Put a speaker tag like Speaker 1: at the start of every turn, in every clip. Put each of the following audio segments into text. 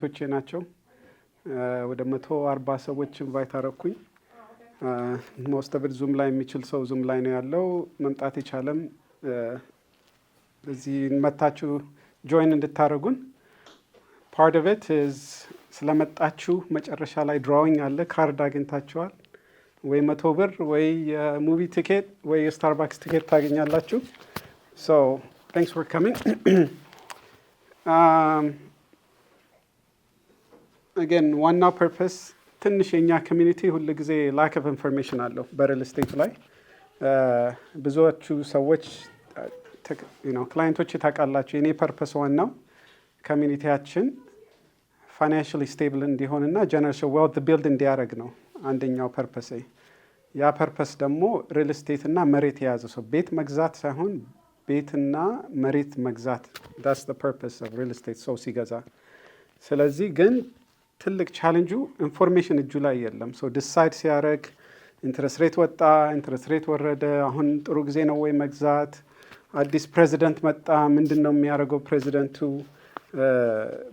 Speaker 1: ቶቼ ናቸው ወደ 140 ሰዎች ኢንቫይት አረኩኝ። ሞስት ኦፍ ዙም ላይ የሚችል ሰው ዙም ላይ ነው ያለው። መምጣት የቻለም እዚህ መታችሁ ጆይን እንድታረጉን። ፓርት ኦፍ ኢት ኢዝ ስለመጣችሁ መጨረሻ ላይ ድራዊንግ አለ። ካርድ አግኝታችኋል ወይ 100 ብር ወይ የሙቪ ቲኬት ወይ የስታርባክስ ቲኬት ታገኛላችሁ። ሶ thanks for coming. Again, ዋናው ፐርፐስ ትንሽ የኛ ኮሚኒቲ ሁሉ ጊዜ ላክ ኦፍ ኢንፎርሜሽን አለው በሪል ስቴት ላይ። ብዙዎቹ ሰዎች ክላይንቶች ታውቃላችሁ። የኔ ፐርፐስ ዋናው ኮሚኒቲያችን ፋይናንሻሊ ስቴብል እንዲሆንና ጀነሬሽን ዌልት ቢልድ እንዲያደርግ ነው አንደኛው ፐርፐስ። ያ ፐርፐስ ደግሞ ሪል ስቴት እና መሬት የያዘ ሰው ቤት መግዛት ሳይሆን ቤትና መሬት መግዛት። that's the purpose of real estate ሰው ሲገዛ። ስለዚህ ግን ትልቅ ቻሌንጁ ኢንፎርሜሽን እጁ ላይ የለም። ሶ ዲሳይድ ሲያደርግ ኢንትረስት ሬት ወጣ፣ ኢንትረስት ሬት ወረደ፣ አሁን ጥሩ ጊዜ ነው ወይ መግዛት፣ አዲስ ፕሬዚደንት መጣ፣ ምንድን ነው የሚያደርገው ፕሬዚደንቱ።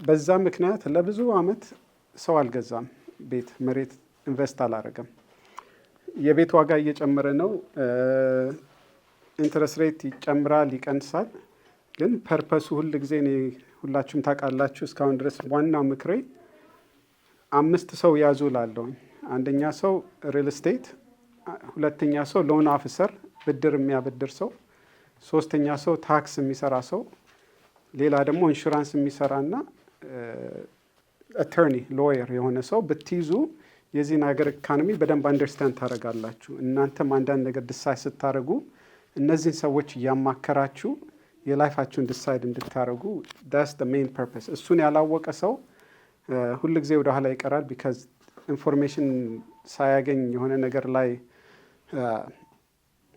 Speaker 1: በዛ ምክንያት ለብዙ አመት ሰው አልገዛም፣ ቤት መሬት ኢንቨስት አላረገም። የቤት ዋጋ እየጨመረ ነው፣ ኢንትረስት ሬት ይጨምራል ይቀንሳል። ግን ፐርፐሱ ሁል ጊዜ እኔ ሁላችሁም ታውቃላችሁ እስካሁን ድረስ ዋናው ምክሬ 5 ሰው ያዙ ላለሁ። አንደኛ ሰው ሪል ስቴት፣ ሁለተኛ ሰው ሎን ኦፊሰር ብድር የሚያበድር ሰው፣ ሶስተኛ ሰው ታክስ የሚሰራ ሰው፣ ሌላ ደግሞ ኢንሹራንስ የሚሰራና አተርኒ ሎየር የሆነ ሰው ብትይዙ የዚህን ሀገር ኢኮኖሚ በደንብ አንደርስታንድ ታደርጋላችሁ። እናንተም አንዳንድ ነገር ዲሳይድ ስታደርጉ እነዚህን ሰዎች እያማከራችሁ የላይፋችሁን ዲሳይድ እንድታደርጉ that's the main purpose። እሱን ያላወቀ ሰው ሁሉ ጊዜ ወደ ኋላ ይቀራል። ቢካዝ ኢንፎርሜሽን ሳያገኝ የሆነ ነገር ላይ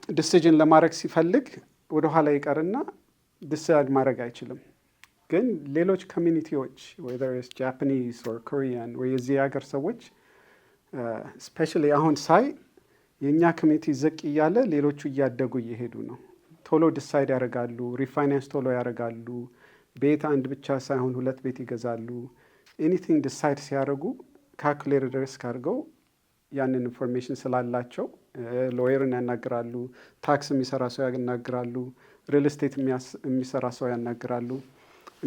Speaker 1: ዲሲዥን ለማድረግ ሲፈልግ ወደ ኋላ ይቀርና ዲሳይድ ማድረግ አይችልም። ግን ሌሎች ኮሚኒቲዎች whether it's Japanese or Korean ወይ የዚህ ሀገር ሰዎች ስፔሻሊ አሁን ሳይ የኛ ኮሚኒቲ ዝቅ እያለ ሌሎቹ እያደጉ እየሄዱ ነው። ቶሎ ዲሳይድ ያደርጋሉ፣ ሪፋይናንስ ቶሎ ያደርጋሉ፣ ቤት አንድ ብቻ ሳይሆን 2 ቤት ይገዛሉ። ኤኒቲንግ ዲሳይድ ሲያደርጉ ካልኩሌተር ሪስክ አድርገው ያንን ኢንፎርሜሽን ስላላቸው ሎየርን ያናግራሉ፣ ታክስ የሚሰራ ሰው ያናግራሉ፣ ሪል ስቴት የሚሰራ ሰው ያናግራሉ።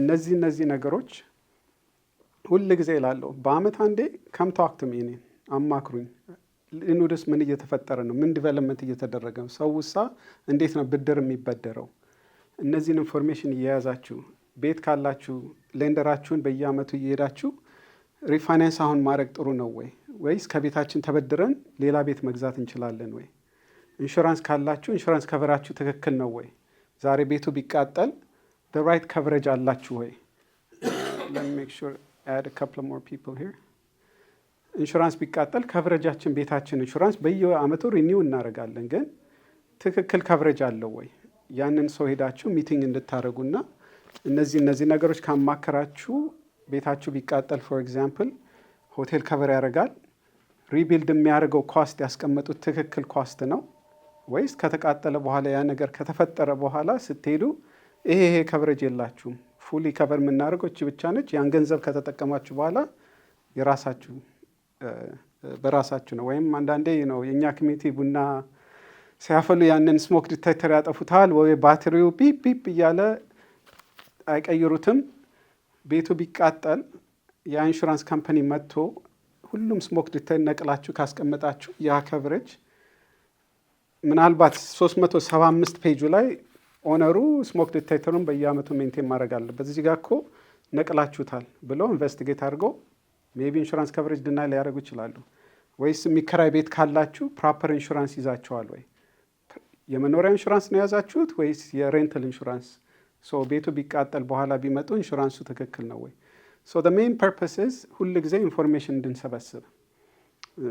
Speaker 1: እነዚህ ነገሮች ሁል ጊዜ እላለሁ በአመት አንዴ ከም ታክ ቱ ሚ አማክሩኝ። ኢኑድስ ምን እየተፈጠረ ነው? ምን ዲቨሎፕመንት እየተደረገ ነው? ሰውሳ እንዴት ነው ብድር የሚበደረው? እነዚህን ኢንፎርሜሽን እየያዛችሁ ቤት ካላችሁ ሌንደራችሁን በየአመቱ እየሄዳችሁ ሪፋይናንስ አሁን ማድረግ ጥሩ ነው ወይ ወይስ ከቤታችን ተበድረን ሌላ ቤት መግዛት እንችላለን ወይ? ኢንሹራንስ ካላችሁ ኢንሹራንስ ከቨራችሁ ትክክል ነው ወይ? ዛሬ ቤቱ ቢቃጠል the right coverage አላችሁ ወይ? let me make sure add a couple more people here። ኢንሹራንስ ቢቃጠል ከቨሬጃችን ቤታችን ኢንሹራንስ በየአመቱ ሪኒው እናደርጋለን፣ ግን ትክክል ከቨሬጅ አለው ወይ? ያንን ሰው ሄዳችሁ ሚቲንግ እንድታደርጉና እነዚህ ነገሮች ካማከራችሁ ቤታችሁ ቢቃጠል ፎር ኤግዛምፕል ሆቴል ከቨር ያደርጋል። ሪቢልድ የሚያደርገው ኮስት ያስቀመጡት ትክክል ኮስት ነው ወይስ ከተቃጠለ በኋላ ያ ነገር ከተፈጠረ በኋላ ስትሄዱ ይሄ ከቨሬጅ የላችሁም፣ ፉሊ ከቨር የምናደርገው እቺ ብቻ ነች፣ ያን ገንዘብ ከተጠቀማችሁ በኋላ የራሳችሁ በራሳችሁ ነው። ወይም አንዳንዴ ነው የኛ ኮሚኒቲ ቡና ሲያፈሉ ያንን ስሞክ ዲቴክተር ያጠፉታል ወይ ባትሪው ቢፕ ቢፕ እያለ አይቀይሩትም። ቤቱ ቢቃጠል የኢንሹራንስ ካምፓኒ መጥቶ ሁሉም ስሞክ ዲቴክተር ነቅላችሁ ካስቀመጣችሁ ያ ከቨሬጅ ምናልባት 375 ፔጁ ላይ ኦነሩ ስሞክ ዲቴክተሩን በየአመቱ ሜንቴን ማድረግ አለበት፣ እዚህ ጋር እኮ ነቅላችሁታል ብለው ኢንቨስቲጌት አድርገው ሜቢ ኢንሹራንስ ከቨሬጅ ድናይ ሊያደርጉ ይችላሉ። ወይስ የሚከራይ ቤት ካላችሁ ፕሮፐር ኢንሹራንስ ይዛችኋል ወይ? የመኖሪያ ኢንሹራንስ ነው የያዛችሁት ወይስ የሬንታል ኢንሹራንስ? ሶ ቤቱ ቢቃጠል በኋላ ቢመጡ ኢንሹራንሱ ትክክል ነው ወይ? ሶ the main purpose is ሁል ጊዜ ኢንፎርሜሽን እንድንሰበስብ።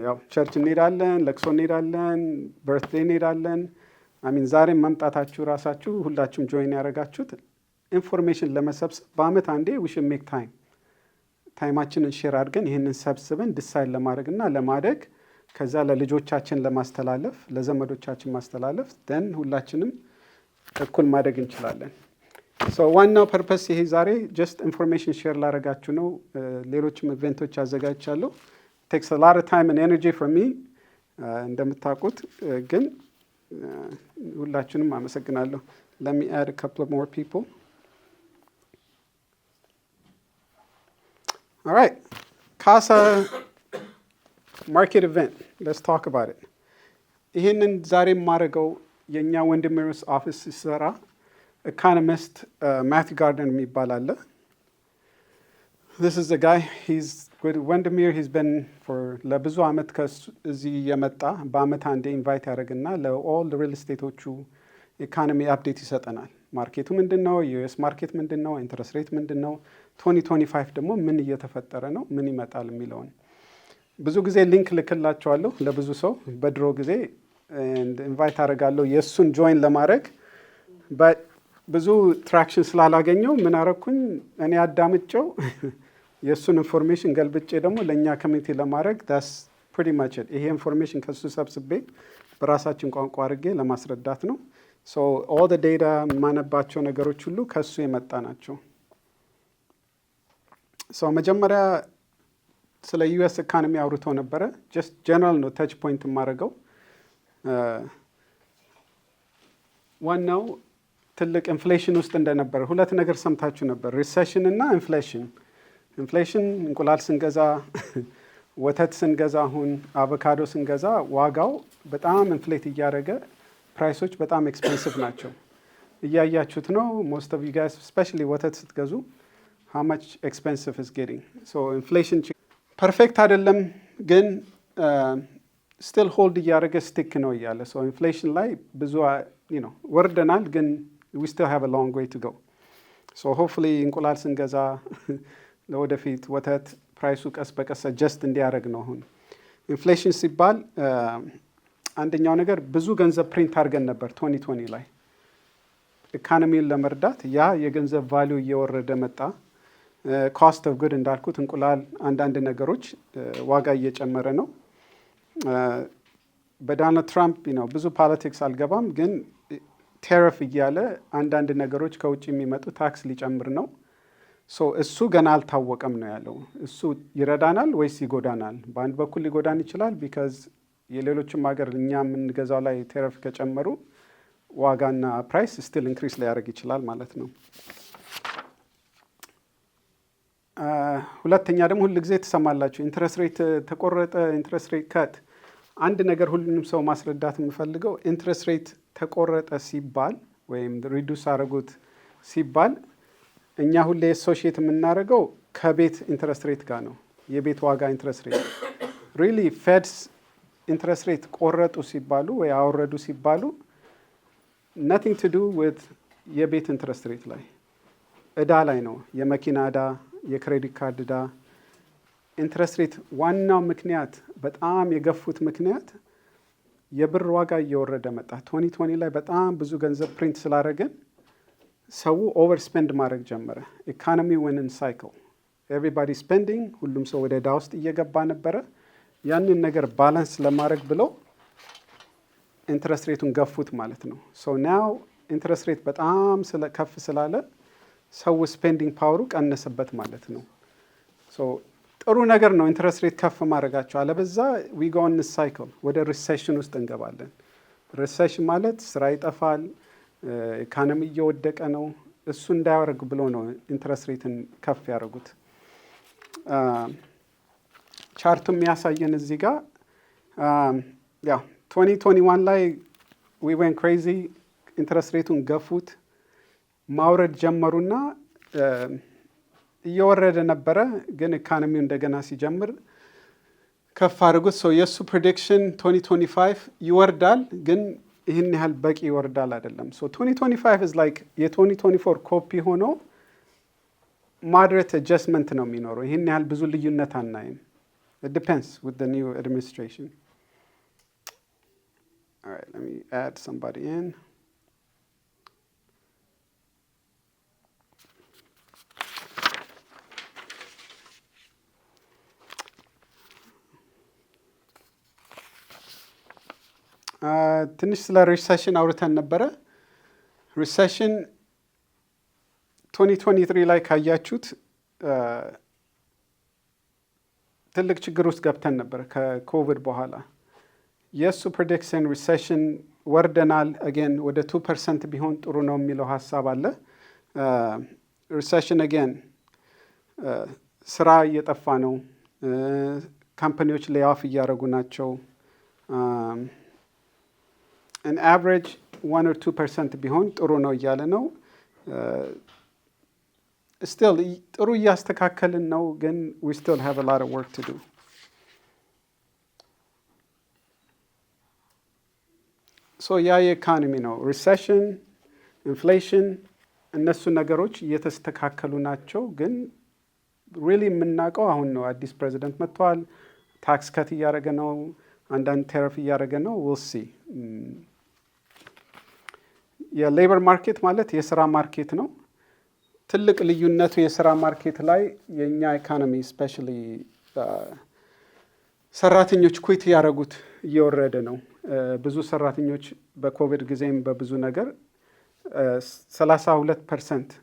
Speaker 1: ያው ቸርች እንሄዳለን፣ ለቅሶ እንሄዳለን፣ በርትዴይ እንሄዳለን። ዛሬም መምጣታችሁ ራሳችሁ ሁላችሁም ጆይን ያደረጋችሁት ኢንፎርሜሽን ለመሰብሰብ በአመት አንዴ we should make ታይማችንን ሼር አድርገን ይህንን ሰብስበን ዲሳይድ ለማድረግና ለማደግ ከዛ ለልጆቻችን ለማስተላለፍ ለዘመዶቻችን ማስተላለፍ ደን ሁላችንም እኩል ማደግ እንችላለን። ዋናው ፐርፐስ ይሄ ዛሬ ጀስት ኢንፎርሜሽን ሼር ላደርጋችሁ ነው። ሌሎችም ኢቨንቶች አዘጋጅቻለሁ። ቴክስ አ ሎት ኦፍ ታይም ኤንድ ኤነርጂ ፎር ሚ እንደምታውቁት፣ ግን ሁላችሁንም አመሰግናለሁ። let me add a couple of more people. All right, CASA market event. Let's talk about it. ይህንን ዛሬ የማደርገው የእኛ ወንድሜርስ ኦፊስ ሲሰራ ኢኮኖሚስት ማቲው ጋርደን የሚባል አለ። this is the guy, he's with ወንድሜር, he's been for ለብዙ አመት እዚህ የመጣ በአመት አንዴ ኢንቫይት ያደርግና ለኦል ሪል ስቴቶቹ ኢኮኖሚ አፕዴት ይሰጠናል። ማርኬቱ ምንድን ነው? የዩኤስ ማርኬት ምንድን ነው? ኢንትረስት ሬት ምንድን ነው? 2025 ደግሞ ምን እየተፈጠረ ነው? ምን ይመጣል የሚለውን ብዙ ጊዜ ሊንክ ልክላቸዋለሁ ለብዙ ሰው። በድሮ ጊዜ ኢንቫይት አደርጋለሁ የእሱን ጆይን ለማድረግ ብዙ ትራክሽን ስላላገኘው ምን አረኩኝ እኔ አዳምጨው የእሱን ኢንፎርሜሽን ገልብጬ ደግሞ ለእኛ ኮሚኒቲ ለማድረግ ዳስ ፕሪቲ ማች ኢት። ይሄ ኢንፎርሜሽን ከሱ ሰብስቤ በራሳችን ቋንቋ አድርጌ ለማስረዳት ነው። ሶ ኦል ዘ ዴታ የማነባቸው ነገሮች ሁሉ ከሱ የመጣ ናቸው። ሶ መጀመሪያ ስለ ዩኤስ ኢኮኖሚ አውርቶ ነበረ። ጀስት ጀነራል ነው ተች ፖይንት የማደርገው። ዋናው ትልቅ ኢንፍሌሽን ውስጥ እንደነበረ ሁለት ነገር ሰምታችሁ ነበር፣ ሪሴሽን እና ኢንፍሌሽን። ኢንፍሌሽን እንቁላል ስንገዛ፣ ወተት ስንገዛ፣ አሁን አቮካዶ ስንገዛ ዋጋው በጣም ኢንፍሌት እያደረገ ፕራይሶች በጣም ኤክስፔንሲቭ ናቸው። እያያችሁት ነው። ሞስት ኦፍ ዩ ጋይስ ስፔሻሊ ወተት ስትገዙ how much expensive is getting. So inflation ፐርፌክት አይደለም ግን ስቲል ሆልድ እያደረገ ስቲክ ነው እያለ ሶ ኢንፍሌሽን ላይ ብዙ ወርደናል፣ ግን we still have a long way to go. So hopefully እንቁላል ስንገዛ ለወደፊት ወተት ፕራይሱ ቀስ በቀስ አጀስት እንዲያደርግ ነው። አሁን ኢንፍሌሽን ሲባል አንደኛው ነገር ብዙ ገንዘብ ፕሪንት አድርገን ነበር 2020 ላይ ኢኮኖሚውን ለመርዳት። ያ የገንዘብ ቫሊዩ እየወረደ መጣ። ኮስት ኦፍ ጉድ እንዳልኩት እንቁላል፣ አንዳንድ ነገሮች ዋጋ እየጨመረ ነው። በዶናልድ ትራምፕ ነው ብዙ ፖለቲክስ አልገባም፣ ግን ቴሪፍ እያለ አንዳንድ ነገሮች ከውጭ የሚመጡ ታክስ ሊጨምር ነው። ሶ እሱ ገና አልታወቀም ነው ያለው። እሱ ይረዳናል ወይስ ይጎዳናል? በአንድ በኩል ሊጎዳን ይችላል፣ ቢካዝ የሌሎችም ሀገር እኛ የምንገዛው ላይ ቴሪፍ ከጨመሩ ዋጋና ፕራይስ ስቲል ኢንክሪስ ሊያደርግ ይችላል ማለት ነው። ሁለተኛ ደግሞ ሁል ጊዜ ትሰማላችሁ ኢንትረስት ሬት ተቆረጠ፣ ኢንትረስት ሬት ከት። አንድ ነገር ሁሉንም ሰው ማስረዳት የምፈልገው ኢንትረስት ሬት ተቆረጠ ሲባል ወይም ሪዱስ አደረጉት ሲባል እኛ ሁሌ አሶሺየት የምናደርገው ከቤት ኢንትረስት ሬት ጋር ነው። የቤት ዋጋ ኢንትረስት ሬት ሪሊ ፌድስ ኢንትረስት ሬት ቆረጡ ሲባሉ ወይ አወረዱ ሲባሉ nothing to do with የቤት ኢንትረስት ሬት ላይ እዳ ላይ ነው። የመኪና እዳ፣ የክሬዲት ካርድ እዳ። ኢንትረስት ሬት ዋናው ምክንያት በጣም የገፉት ምክንያት የብር ዋጋ እየወረደ መጣ። 2020 ላይ በጣም ብዙ ገንዘብ ፕሪንት ስላደረግን ሰው ኦቨር ስፔንድ ማድረግ ጀመረ። ኢኮኖሚ ወንን ሳይክል ኤቭሪባዲ ስፔንዲንግ፣ ሁሉም ሰው ወደ እዳ ውስጥ እየገባ ነበረ። ያንን ነገር ባላንስ ለማድረግ ብለው ኢንትረስት ሬቱን ገፉት ማለት ነው። ሶ ናው ኢንትረስት ሬት በጣም ከፍ ስላለ ሰው ስፔንዲንግ ፓወሩ ቀነሰበት ማለት ነው። ሶ ጥሩ ነገር ነው ኢንትረስት ሬት ከፍ ማድረጋቸው። አለበዛ ዊ ጎ ኦን ሳይክል ወደ ሪሴሽን ውስጥ እንገባለን። ሪሴሽን ማለት ስራ ይጠፋል፣ ኢኮኖሚ እየወደቀ ነው። እሱ እንዳያደርግ ብሎ ነው ኢንትረስት ሬትን ከፍ ያደረጉት። ቻርቱ የሚያሳየን እዚህ ጋር ያ 2021 ላይ ዊ ዌንት ክሬዚ፣ ኢንትረስት ሬቱን ገፉት፣ ማውረድ ጀመሩና እየወረደ ነበረ፣ ግን ኢኮኖሚው እንደገና ሲጀምር ከፍ አድርጉት። ሶ የእሱ ፕሬዲክሽን 2025 ይወርዳል፣ ግን ይህን ያህል በቂ ይወርዳል አይደለም። ሶ 2025 is like የ2024 ኮፒ ሆኖ moderate adjustment ነው የሚኖረው። ይህን ያህል ብዙ ልዩነት አናይም። It depends with the new administration. All right, let me add somebody in. ትንሽ ስለ ሪሴሽን አውርተን ነበረ። ሪሴሽን 2023 ላይ ካያችሁት ትልቅ ችግር ውስጥ ገብተን ነበር ከኮቪድ በኋላ። የእሱ ፕሬዲክሽን ሪሴሽን ወርደናል፣ አጌን ወደ 2% ቢሆን ጥሩ ነው የሚለው ሀሳብ አለ። ሪሴሽን አጌን ስራ እየጠፋ ነው፣ ካምፓኒዎች ሌይኦፍ እያደረጉ ናቸው። an average 1 or 2% ቢሆን ጥሩ ነው እያለ ነው። still ጥሩ እያስተካከልን ነው፣ ግን we still have a lot of work to do. so ያ የኢኮኖሚ ነው። ሪሴሽን፣ ኢንፍሌሽን እነሱ ነገሮች እየተስተካከሉ ናቸው፣ ግን ሪሊ የምናውቀው አሁን ነው። አዲስ ፕሬዚደንት መጥተዋል፣ ታክስ ከት እያደረገ ነው፣ አንዳንድ ቴሪፍ እያደረገ ነው። ዊል ሲ። የሌበር ማርኬት ማለት የስራ ማርኬት ነው። ትልቅ ልዩነቱ የስራ ማርኬት ላይ የእኛ ኢኮኖሚ ስፔሻሊ ሰራተኞች ኩዊት ያደረጉት እየወረደ ነው። ብዙ ሰራተኞች በኮቪድ ጊዜም በብዙ ነገር 32%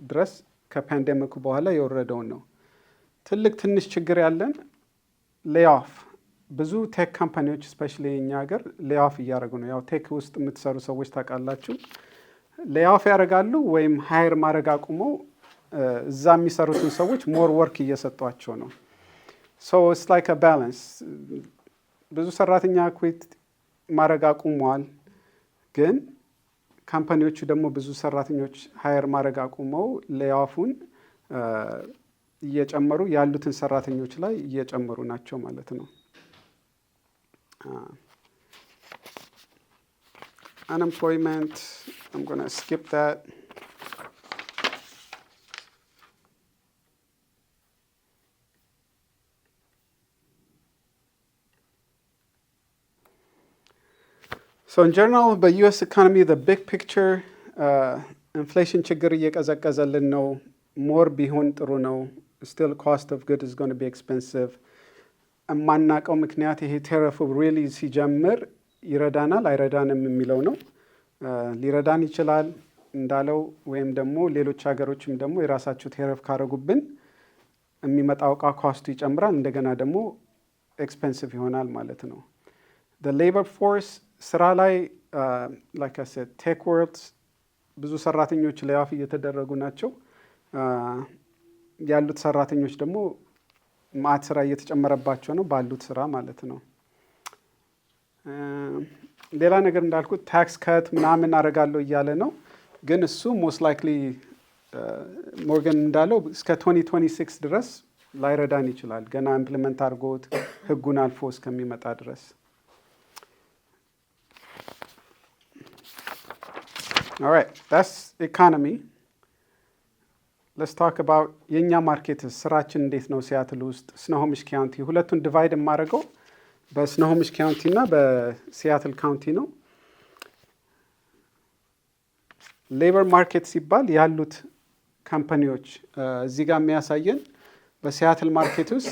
Speaker 1: ድረስ ከፓንደሚኩ በኋላ የወረደውን ነው። ትንሽ ችግር ያለን ሌይኦፍ፣ ብዙ ቴክ ካምፓኒዎች ስፔሻሊ የኛ ሀገር ሌይኦፍ እያደረጉ ነው። ያው ቴክ ውስጥ የምትሰሩ ሰዎች ታውቃላችሁ። ሌይኦፍ ያደርጋሉ ወይም ሃይር ማድረግ አቁመው እዛ የሚሰሩትን ሰዎች ሞር ወርክ እየሰጧቸው ነው። ሶ ኢትስ ላይክ አ ባላንስ። ብዙ ሰራተኛ ኩዊት ማድረግ አቁመዋል፣ ግን ካምፓኒዎቹ ደግሞ ብዙ ሰራተኞች ሃየር ማድረግ አቁመው ሌይኦፉን እየጨመሩ ያሉትን ሰራተኞች ላይ እየጨመሩ ናቸው ማለት ነው። unemployment, I'm going to skip that. So in general, the US economy, the big picture, inflation ችግር እየቀዘቀዘልን ነው። more ቢሆን ጥሩ ነው። still cost of goods is going to be expensive. የማናውቀው ምክንያት ይሄ ቴሪፍ really ሲጀምር ይረዳናል አይረዳንም የሚለው ነው። ሊረዳን ይችላል እንዳለው፣ ወይም ደግሞ ሌሎች ሀገሮችም ደግሞ የራሳቸው ቴሪፍ ካረጉብን የሚመጣው እቃ ኮስቱ ይጨምራል፣ እንደገና ደግሞ ኤክስፔንሲቭ ይሆናል ማለት ነው። the labor force ስራ ላይ like I said ቴክ ወርልድ ብዙ ሰራተኞች ሌይኦፍ እየተደረጉ ናቸው። ያሉት ሰራተኞች ደግሞ ማት ስራ እየተጨመረባቸው ነው ባሉት ስራ ማለት ነው። ሌላ ነገር እንዳልኩት ታክስ ከት ምናምን አደርጋለሁ እያለ ነው፣ ግን እሱ ሞስት ላይክሊ ሞርጋን እንዳለው እስከ 2026 ድረስ ላይረዳን ይችላል፣ ገና ኢምፕሊመንት አድርጎት ህጉን አልፎ እስከሚመጣ ድረስ። All right, that's economy. Let's talk about የኛ ማርኬት ስራችን እንዴት ነው። ሲያትል ውስጥ ስኖሆሚሽ ካውንቲ፣ ሁለቱን ዲቫይድ የማደርገው በስኖሆሚሽ ካውንቲ እና በሲያትል ካውንቲ ነው። ሌበር ማርኬት ሲባል ያሉት ካምፓኒዎች እዚህ ጋር የሚያሳየን በሲያትል ማርኬት ውስጥ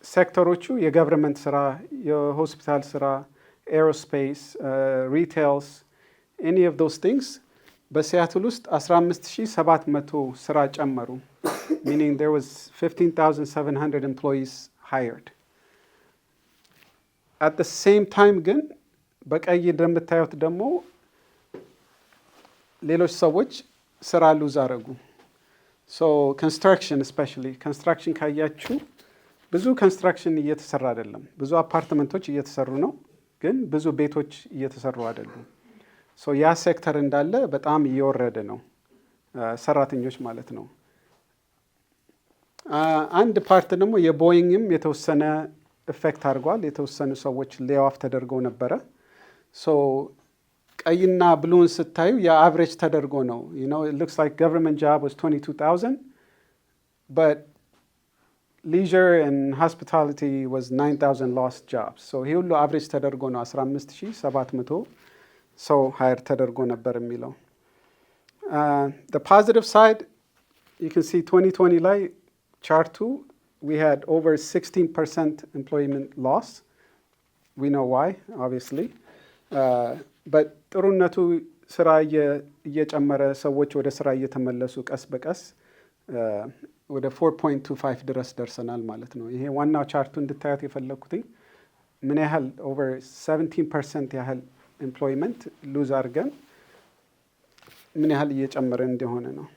Speaker 1: ሴክተሮቹ የገቨርንመንት ስራ፣ የሆስፒታል ስራ፣ ኤሮስፔስ፣ ሪቴልስ any of those things በሲያትል ውስጥ 15,700 ስራ ጨመሩ። meaning there was 15,700 employees hired. at the same time ግን በቀይ እንደምታዩት ደግሞ ሌሎች ሰዎች ስራ ሉዝ አረጉ። so construction especially construction ካያችሁ ብዙ construction እየተሰራ አይደለም። ብዙ አፓርትመንቶች እየተሰሩ ነው፣ ግን ብዙ ቤቶች እየተሰሩ አይደሉም። ሶ ያ ሴክተር እንዳለ በጣም እየወረደ ነው፣ ሰራተኞች ማለት ነው። አንድ ፓርት ደግሞ የቦይንግም የተወሰነ ኢፌክት አድርጓል። የተወሰኑ ሰዎች ሌይኦፍ ተደርገው ነበረ። ሶ ቀይና ብሉን ስታዩ የአቨሬጅ ተደርጎ ነው። you know it looks like government job was 22,000 but leisure and hospitality was 9,000 lost jobs. so ይሄ ሁሉ አቨሬጅ ተደርጎ ነው 15,700 ሰው ሃየር ተደርጎ ነበር የሚለው። the positive side you can see 2020 ላይ ቻርቱ we had over 16% employment loss. we know why obviously but ጥሩነቱ ስራ እየጨመረ ሰዎች ወደ ስራ እየተመለሱ ቀስ በቀስ ወደ 4.25 ድረስ ደርሰናል ማለት ነው። ይሄ ዋናው ቻርቱ እንድታዩት የፈለግኩትኝ ምን ያህል ኦቨር 17% ያህል ኤምፕሎይመንት ሉዝ አድርገን ምን ያህል እየጨመረ እንደሆነ ነው።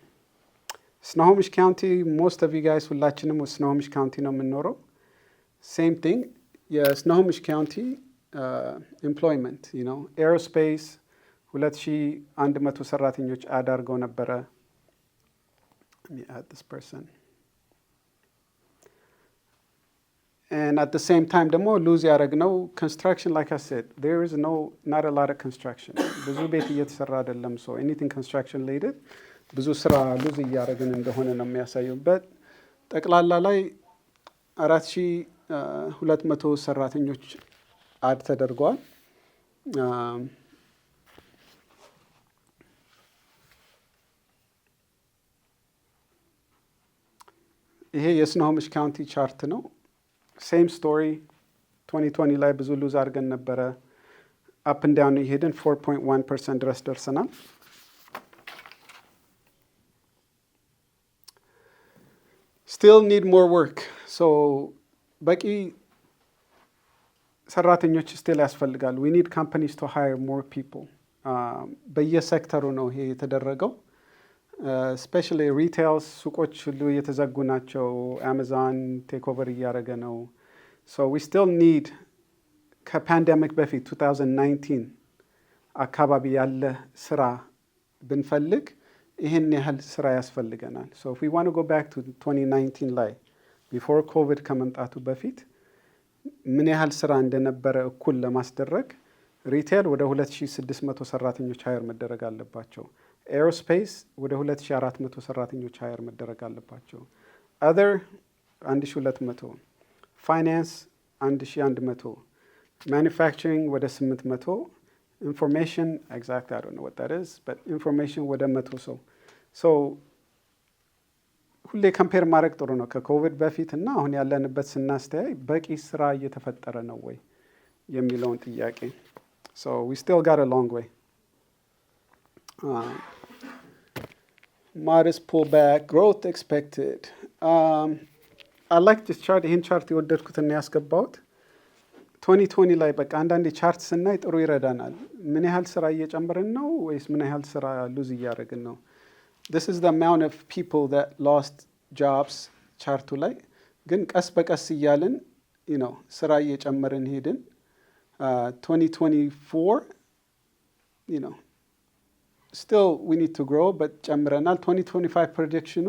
Speaker 1: ስኖሆሚሽ ካውንቲ ሞስት ኦፍ ዩ ጋይስ ሁላችንም ስኖሆሚሽ ካውንቲ ነው የምንኖረው። ሴም ቲንግ የስኖሆሚሽ ካውንቲ ኤምፕሎይመንት ኤሮስፔስ 2100 ሰራተኞች አድ አድርገው ነበረ። Let me add this person. And at the same time ደግሞ ሉዝ ያደረግነው construction, like I said, there is not a lot of construction. ብዙ ቤት እየተሰራ አይደለም። so anything construction related ብዙ ስራ ሉዝ እያደረግን እንደሆነ ነው የሚያሳየው። ጠቅላላ ላይ 4200 ሰራተኞች አድ ተደርገዋል። ይሄ የስኖሆሚሽ ካውንቲ ቻርት ነው። ሴም ስቶሪ 2020 ላይ ብዙ ሉዝ አድርገን ነበረ። አፕ ኤንድ ዳውን ይሄድን 4.1% ድረስ ደርሰናል። ስቲል ኒድ ሞር ወርክ። ሶ በቂ ሰራተኞች ስቲል ያስፈልጋል። ዊ ኒድ ካምፓኒስ ቱ ሃየር ሞር ፒፕል። በየሴክተሩ ነው ይሄ የተደረገው። ስፔሻሊ ሪቴይልስ ሱቆች ሁሉ እየተዘጉ ናቸው። አማዞን ቴክ ኦቨር እያደረገ ነው። ሶ ዊ ስቲል ኒድ ከፓንደሚክ በፊት 2019 አካባቢ ያለ ስራ ብንፈልግ ይህን ያህል ስራ ያስፈልገናል። ሶ ኢፍ ዊ ዋንት ቱ ጎ ባክ ቱ 2019 ላይ ቢፎር ኮቪድ ከመምጣቱ በፊት ምን ያህል ስራ እንደነበረ እኩል ለማስደረግ ሪቴል ወደ 2600 ሰራተኞች ሃየር መደረግ አለባቸው። ኤሮስፔስ ወደ 2400 ሰራተኞች ሃየር መደረግ አለባቸው። አዘር 1200፣ ፋይናንስ 1100፣ ማኒፋክቸሪንግ ወደ 800፣ ኢንፎርሜሽን ኤግዛክት አይ ዶንት ኖ ዋት ዛት ኢዝ በት ኢንፎርሜሽን ወደ 100 ሰው። ሶ ሁሌ ከምፔር ማድረግ ጥሩ ነው። ከኮቪድ በፊት እና አሁን ያለንበት ስናስተያይ በቂ ስራ እየተፈጠረ ነው ወይ የሚለውን ጥያቄ። ሶ ዊ ስቲል ጋት አ ሎንግ ዌይ። modest pullback, growth expected. I like this chart. ይህን ቻርት የወደድኩትና ያስገባሁት 2020 ላይ በቃ አንዳንዴ ቻርት ስናይ ጥሩ ይረዳናል። ምን ያህል ስራ እየጨመርን ነው ወይስ ምን ያህል ስራ ሉዝ እያደረግን ነው? This is the amount of people that lost jobs ቻርቱ ላይ ግን ቀስ በቀስ እያልን ስራ እየጨመርን ሄድን። 2024 still we need to grow but ጨምረናል። 2025 ፕሮጀክሽኑ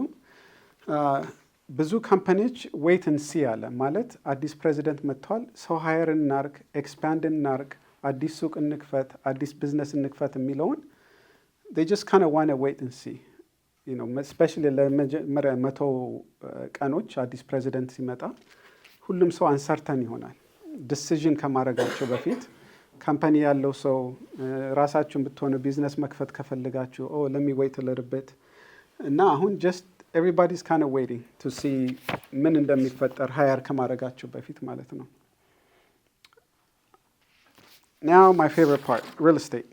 Speaker 1: ብዙ ካምፓኒዎች ዌይት ኤንድ ሲ አለ ማለት አዲስ ፕሬዚደንት መጥቷል፣ ሰው ሃየር እናርግ፣ ኤክስፓንድ እናርግ፣ አዲስ ሱቅ እንክፈት፣ አዲስ ቢዝነስ እንክፈት የሚለውን they just kind of want to wait and see. especially ለመጀመሪያ 100 ቀኖች አዲስ ፕሬዚደንት ሲመጣ ሁሉም ሰው አንሰርተን ይሆናል። ዲሲዥን ከማድረጋቸው በፊት ካምፓኒ ያለው ሰው ራሳችሁን ብትሆኑ ቢዝነስ መክፈት ከፈልጋችሁ let me wait a little bit እና አሁን just everybody's kind of waiting to see ምን እንደሚፈጠር ሃየር ከማድረጋቸው በፊት ማለት ነው። Now my favorite part, real estate.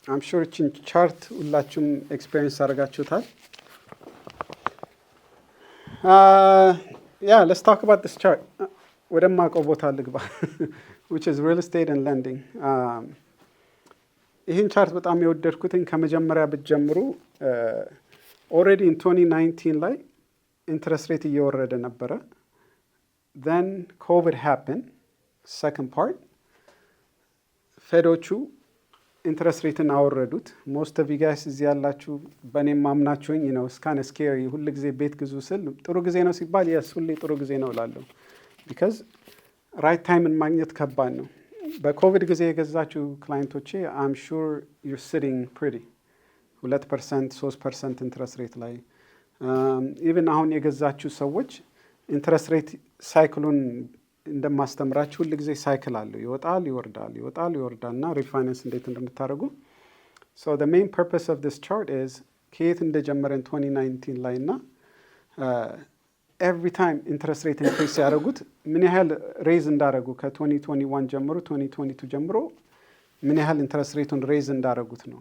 Speaker 1: I'm sure እቺን ቻርት ሁላችሁም ኤክስፔሪየንስ አድርጋችሁታል። Yeah, let's talk about this chart. ወደማውቀው ቦታ ልግባ which is real estate and lending. ይህን ቻርት በጣም የወደድኩትን ከመጀመሪያ ብትጀምሩ already in 2019 ላይ ኢንትረስት ሬት እየወረደ ነበረ። then COVID happened, second part. ፌዶቹ ኢንትረስት ሬትን አወረዱት። ሞስት ኦፍ ዩ ጋይስ እዚህ ያላችሁ በእኔም ማምናችሁኝ it's kind of scary ሁሉ ጊዜ ቤት ግዙ ስል ጥሩ ጊዜ ነው ሲባል yes ሁሌ ጥሩ ጊዜ ነው እላለሁ because ራይት ታይምን ማግኘት ከባድ ነው። በኮቪድ ጊዜ የገዛችሁ ክላይንቶቼ I'm sure you're sitting pretty 2%, 3% ኢንትረስት ሬት ላይ ኢቭን አሁን የገዛችሁ ሰዎች ኢንትረስት ሬት ሳይክሉን እንደማስተምራችሁ ሁሉ ጊዜ ሳይክል አለው፣ ይወጣል ይወርዳል፣ ይወጣል ይወርዳል እና ሪፋይናንስ እንዴት እንደምታደርጉ። so the main purpose of this chart is ከየት እንደጀመረን 2019 ላይ እና ኤቭሪ ታይም ኢንትረስት ሬት ኢንክሪዝ ሲያደርጉት ምን ያህል ሬዝ እንዳደረጉ ከ2021 ጀምሮ 2022 ጀምሮ ምን ያህል ኢንትረስት ሬቱን ሬዝ እንዳደረጉት ነው።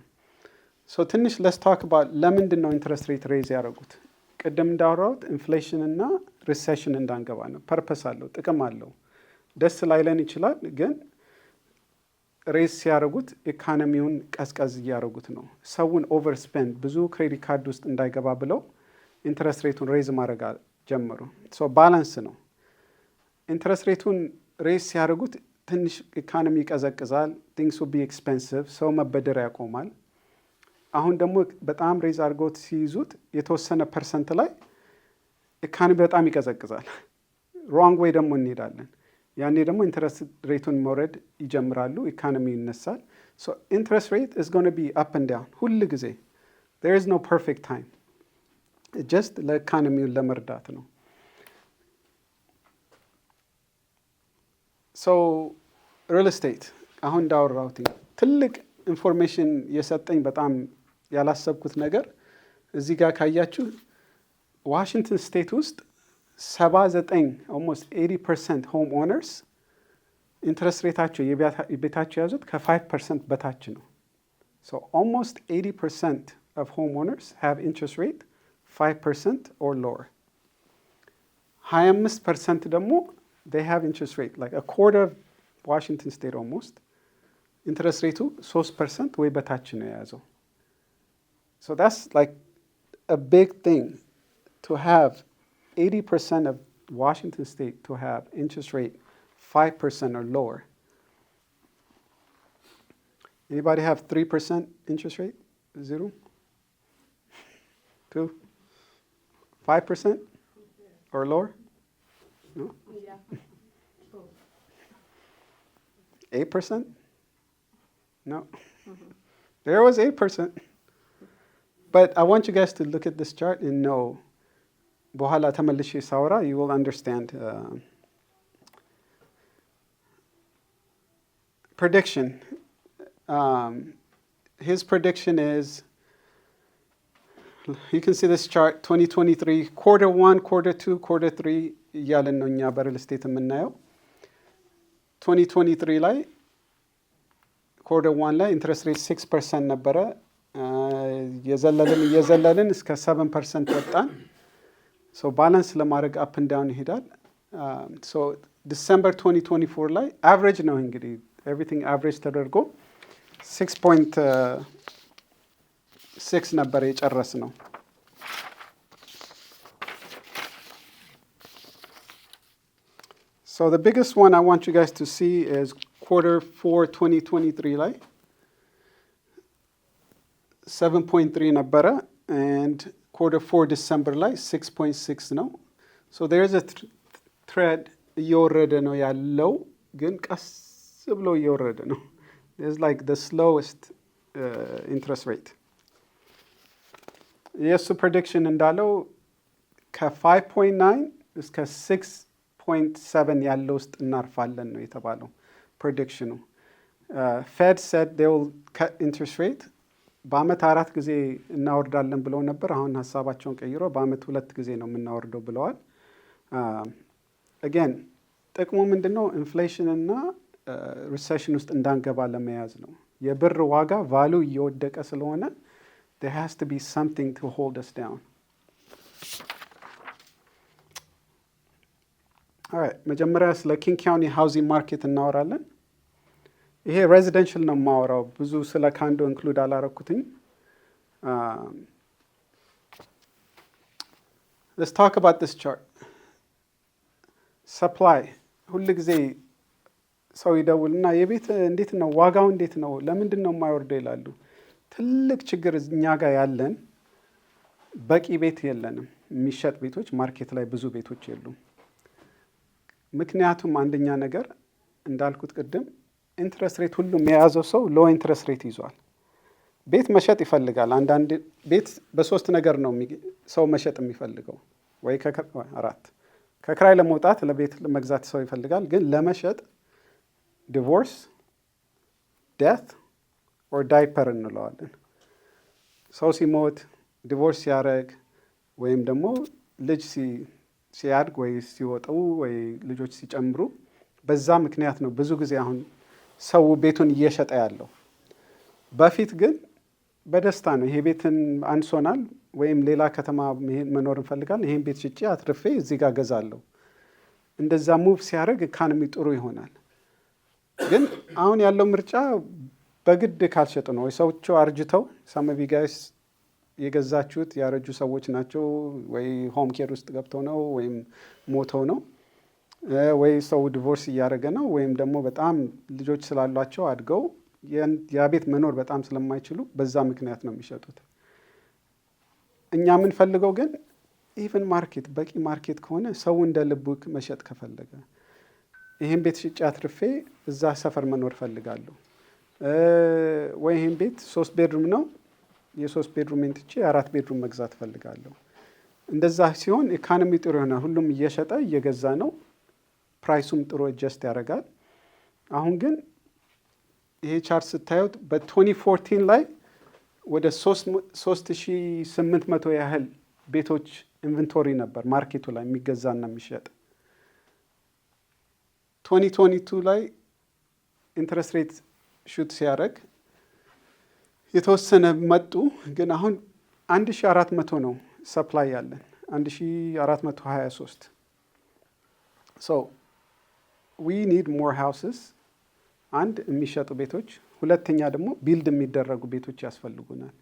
Speaker 1: ሶ ትንሽ ለስታክ ለምንድን ነው ኢንትረስት ሬት ሬዝ ያደረጉት? ቅድም እንዳወራሁት ኢንፍሌሽን እና ሪሴሽን እንዳንገባ ነው። ፐርፐስ አለው፣ ጥቅም አለው። ደስ ላይለን ይችላል፣ ግን ሬዝ ሲያደርጉት ኢኮኖሚውን ቀዝቀዝ እያደረጉት ነው። ሰውን ኦቨር ስፔንድ ብዙ ክሬዲት ካርድ ውስጥ እንዳይገባ ብለው ኢንትረስት ሬቱን ሬዝ ማድረግ ጀመሩ። ሶ ባላንስ ነው። ኢንትረስት ሬቱን ሬዝ ሲያደርጉት ትንሽ ኢኮኖሚ ይቀዘቅዛል። ቲንግስ ዊል ቢ ኤክስፔንሲቭ፣ ሰው መበደር ያቆማል። አሁን ደግሞ በጣም ሬዝ አድርገውት ሲይዙት የተወሰነ ፐርሰንት ላይ ኢኮኖሚ በጣም ይቀዘቅዛል። ሮንግ ዌይ ደግሞ እንሄዳለን። ያኔ ደግሞ ኢንትረስት ሬቱን መውረድ ይጀምራሉ፣ ኢኮኖሚ ይነሳል። ሶ ኢንትረስት ሬት ኢዝ ጎና ቢ አፕ ኤንድ ዳውን ሁል ጊዜ። ዜር ኢዝ ኖ ፐርፌክት ታይም። ጀስት ለኢኮኖሚውን ለመርዳት ነው። ሶ ሪል ስቴት አሁን እንዳወራሁት ትልቅ ኢንፎርሜሽን የሰጠኝ በጣም ያላሰብኩት ነገር እዚህ ጋር ካያችሁ ዋሽንግተን ስቴት ውስጥ 79 ኦልሞስት 80% ሆም ኦነርስ ኢንትረስት ሬታቸው የቤታቸው የያዙት ከ5% በታች ነው። ሶ ኦልሞስት 80% of homeowners have interest rate 5% or lower. 25% ደግሞ they have interest rate like a quarter of Washington state almost ኢንትረስት ሬቱ 3% ወይ በታች ነው የያዘው። So that's like a big thing to have 80% of Washington state to have interest rate 5% or lower. Anybody have 3% interest rate? 0? 2? 5% or lower? No?
Speaker 2: Yeah.
Speaker 1: 8%? No. There was 8%. But I want you guys to look at this chart and know, በኋላ ተመልሼ ሳወራ you will understand. Prediction. His prediction is, you can see this chart, 2023, quarter 1, quarter 2, quarter 3 እያለን ነው እኛ በሪል ስቴት የምናየው። 2023 ላይ quarter 1 ላይ ኢንትረስት ሬት 6% ነበረ። እየዘለልን እስከ 7% ወጣን። ሶ ባላንስ ለማድረግ አፕ ኤንድ ዳውን ይሄዳል። ሶ ዲሰምበር 2024 ላይ አቨሬጅ ነው እንግዲህ ኤቭሪቲንግ አቨሬጅ ተደርጎ 6.6 ነበረ የጨረስ ነው። So the biggest one I want you guys to see is quarter 4 2023 ላይ 7.3 ነበረ and quarter 4 December ላይ 6.6 ነው. So there is a thread እየወረደ ነው ያለው ግን ቀስ ብሎ እየወረደ ነው. It's like the slowest interest rate. የሱ prediction እንዳለው ከ5.9 እስከ 6.7 ያለው ውስጥ እናርፋለን ነው የተባለው predictionኑ. Fed said they will cut interest rate. በአመት 4 ጊዜ እናወርዳለን ብለው ነበር። አሁን ሀሳባቸውን ቀይሮ በአመት 2 ጊዜ ነው የምናወርደው ብለዋል። again ጥቅሙ ምንድነው? ኢንፍሌሽን እና ሪሴሽን ውስጥ እንዳንገባ ለመያዝ ነው። የብር ዋጋ ቫሉ እየወደቀ ስለሆነ there has to be something to hold us down. alright መጀመሪያ ስለ ኪንግ ካውንቲ ሃውሲንግ ማርኬት እናወራለን። ይሄ ሬዚደንሻል ነው የማወራው። ብዙ ስለ ካንዶ ኢንክሉድ አላረኩትኝ። let's talk about this chart. supply ሁሉ ጊዜ ሰው ይደውልና የቤት እንዴት ነው ዋጋው እንዴት ነው ለምንድን ነው የማይወርደው ይላሉ። ትልቅ ችግር እኛ ጋር ያለን በቂ ቤት የለንም። የሚሸጥ ቤቶች ማርኬት ላይ ብዙ ቤቶች የሉም። ምክንያቱም አንደኛ ነገር እንዳልኩት ቅድም ኢንትረስት ሬት ሁሉም የያዘው ሰው ሎ ኢንትረስት ሬት ይዟል። ቤት መሸጥ ይፈልጋል። አንዳንድ ቤት በሶስት ነገር ነው ሰው መሸጥ የሚፈልገው ወይ አራት ከክራይ ለመውጣት ለቤት ለመግዛት ሰው ይፈልጋል። ግን ለመሸጥ ዲቮርስ፣ ዴት ኦር ዳይፐር እንለዋለን። ሰው ሲሞት ዲቮርስ ሲያደርግ ወይም ደግሞ ልጅ ሲያድግ ወይ ሲወጡ ወይ ልጆች ሲጨምሩ በዛ ምክንያት ነው ብዙ ጊዜ አሁን ሰው ቤቱን እየሸጠ ያለው። በፊት ግን በደስታ ነው ይሄ ቤትን አንሶናል ወይም ሌላ ከተማ መኖር እንፈልጋለን፣ ይሄን ቤት ሽጬ አትርፌ እዚህ ጋር ገዛለሁ። እንደዛ ሙቭ ሲያደርግ ኢኮኖሚ ጥሩ ይሆናል። ግን አሁን ያለው ምርጫ በግድ ካልሸጡ ነው ወይ ሰዎቹ አርጅተው ሰመቪ ጋይስ የገዛችሁት ያረጁ ሰዎች ናቸው ወይ ሆም ኬር ውስጥ ገብተው ነው ወይም ሞተው ነው ወይ ሰው ዲቮርስ እያደረገ ነው ወይም ደግሞ በጣም ልጆች ስላሏቸው አድገው ያ ቤት መኖር በጣም ስለማይችሉ በዛ ምክንያት ነው የሚሸጡት። እኛ የምንፈልገው ግን ኢቨን ማርኬት በቂ ማርኬት ከሆነ ሰው እንደ ልቡ መሸጥ ከፈለገ ይህን ቤት ሽጬ አትርፌ እዛ ሰፈር መኖር ፈልጋለሁ ወይ ይህን ቤት 3 ቤድሩም ነው የ3 ቤድሩም እንትቼ 4 ቤድሩም መግዛት ፈልጋለሁ። እንደዛ ሲሆን ኢኮኖሚ ጥሩ ይሆናል። ሁሉም እየሸጠ እየገዛ ነው፣ ፕራይሱም ጥሩ አጀስት ያደርጋል። አሁን ግን ይሄ ቻርት ስታዩት በ2014 ላይ ወደ 3800 ያህል ቤቶች ኢንቨንቶሪ ነበር ማርኬቱ ላይ የሚገዛና የሚሸጥ። 2022 ላይ ኢንትረስት ሬት ሹት ሲያደርግ የተወሰነ መጡ። ግን አሁን 1400 ነው ሰፕላይ ያለን 1423 ሶ ዊ ኒድ ሞር ሃውስስ። አንድ የሚሸጡ ቤቶች፣ ሁለተኛ ደግሞ ቢልድ የሚደረጉ ቤቶች ያስፈልጉናል።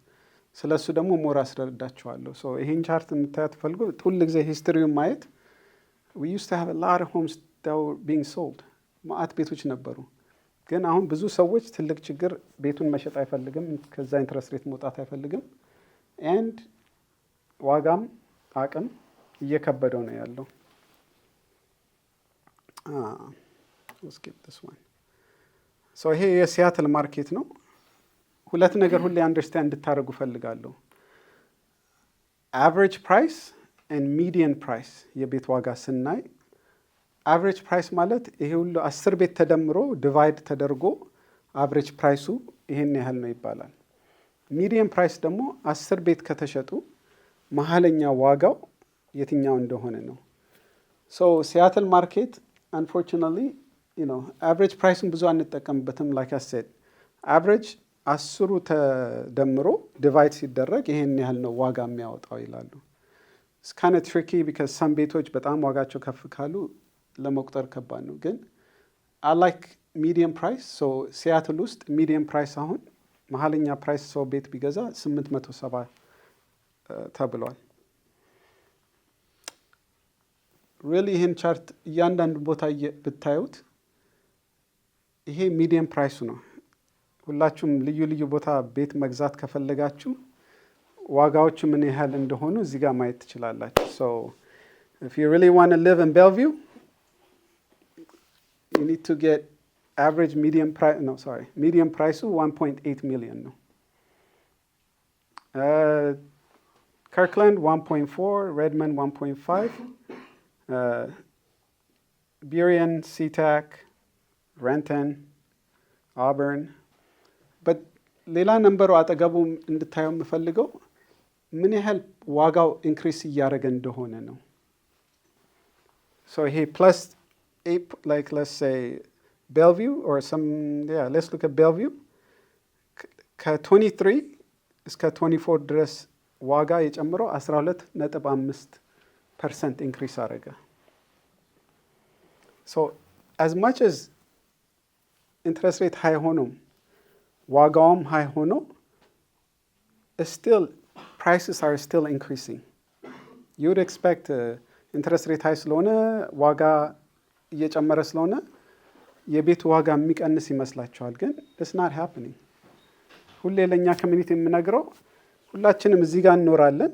Speaker 1: ስለሱ ደግሞ ሞር አስረዳቸዋለሁ። ሶ ይሄን ቻርት የምታዩት ፈልጎ ሁሉ ጊዜ ሂስትሪውን ማየት we used to have a lot of homes that were being sold ማአት ቤቶች ነበሩ። ግን አሁን ብዙ ሰዎች ትልቅ ችግር ቤቱን መሸጥ አይፈልግም፣ ከዛ ኢንትረስት ሬት መውጣት አይፈልግም ኤንድ ዋጋም አቅም እየከበደው ነው ያለው። skip this one. ሶ ይሄ የሲያትል ማርኬት ነው። ሁለት ነገር ሁሌ አንደርስታንድ እንድታደርጉ ፈልጋለሁ። አቨሬጅ ፕራይስ ኤንድ ሚዲየን ፕራይስ የቤት ዋጋ ስናይ አቨሬጅ ፕራይስ ማለት ይሄ ሁሉ 10 ቤት ተደምሮ ዲቫይድ ተደርጎ አቨሬጅ ፕራይሱ ይሄን ያህል ነው ይባላል። ሚዲየን ፕራይስ ደግሞ 10 ቤት ከተሸጡ መሀለኛ ዋጋው የትኛው እንደሆነ ነው። ሶ ሲያትል ማርኬት unfortunately አቨሬጅ ፕራይስን ብዙ አንጠቀምበትም። ላይክ አይ ሴድ አቨሬጅ 10ሩ ተደምሮ ዲቫይድ ሲደረግ ይሄን ያህል ነው ዋጋ የሚያወጣው ይላሉ። it's kind of tricky because some ቤቶች በጣም ዋጋቸው ከፍ ካሉ ለመቁጠር ከባድ ነው። ግን I like medium price. so ሲያትል ውስጥ medium price አሁን መሀለኛ ፕራይስ ሰው ቤት ቢገዛ 870 ተብሏል። really ይህን ቻርት እያንዳንዱ ቦታ ብታዩት ይሄ ሚዲየም ፕራይሱ ነው። ሁላችሁም ልዩ ልዩ ቦታ ቤት መግዛት ከፈለጋችሁ ዋጋዎቹ ምን ያህል እንደሆኑ እዚህ ጋር ማየት ትችላላችሁ። so if you really want to live in Bellevue you need to get average medium price medium price 1.8 million ነው። Kirkland 1.4, Redmond 1.5, Burien, SeaTac, Renton, Auburn. but ሌላ ነምበሩ አጠገቡ እንድታየው የምፈልገው ምን ያህል ዋጋው ኢንክሪስ እያደረገ እንደሆነ ነው። so ይሄ plus 8 like let's say Bellevue or let's look at Bellevue ከ23 እስከ 24 ድረስ ዋጋ የጨምረው 12.5% ኢንክሪስ አደረገ። so as much as interest rate high ሆኖ ዋጋውም high ሆኖ still prices are still increasing. you would expect interest rate high ስለሆነ ዋጋ እየጨመረ ስለሆነ የቤት ዋጋ የሚቀንስ ይመስላችኋል፣ ግን it's not happening. ሁሌ ለኛ ኮሚኒቲ የምነግረው ሁላችንም እዚህ ጋር እንኖራለን።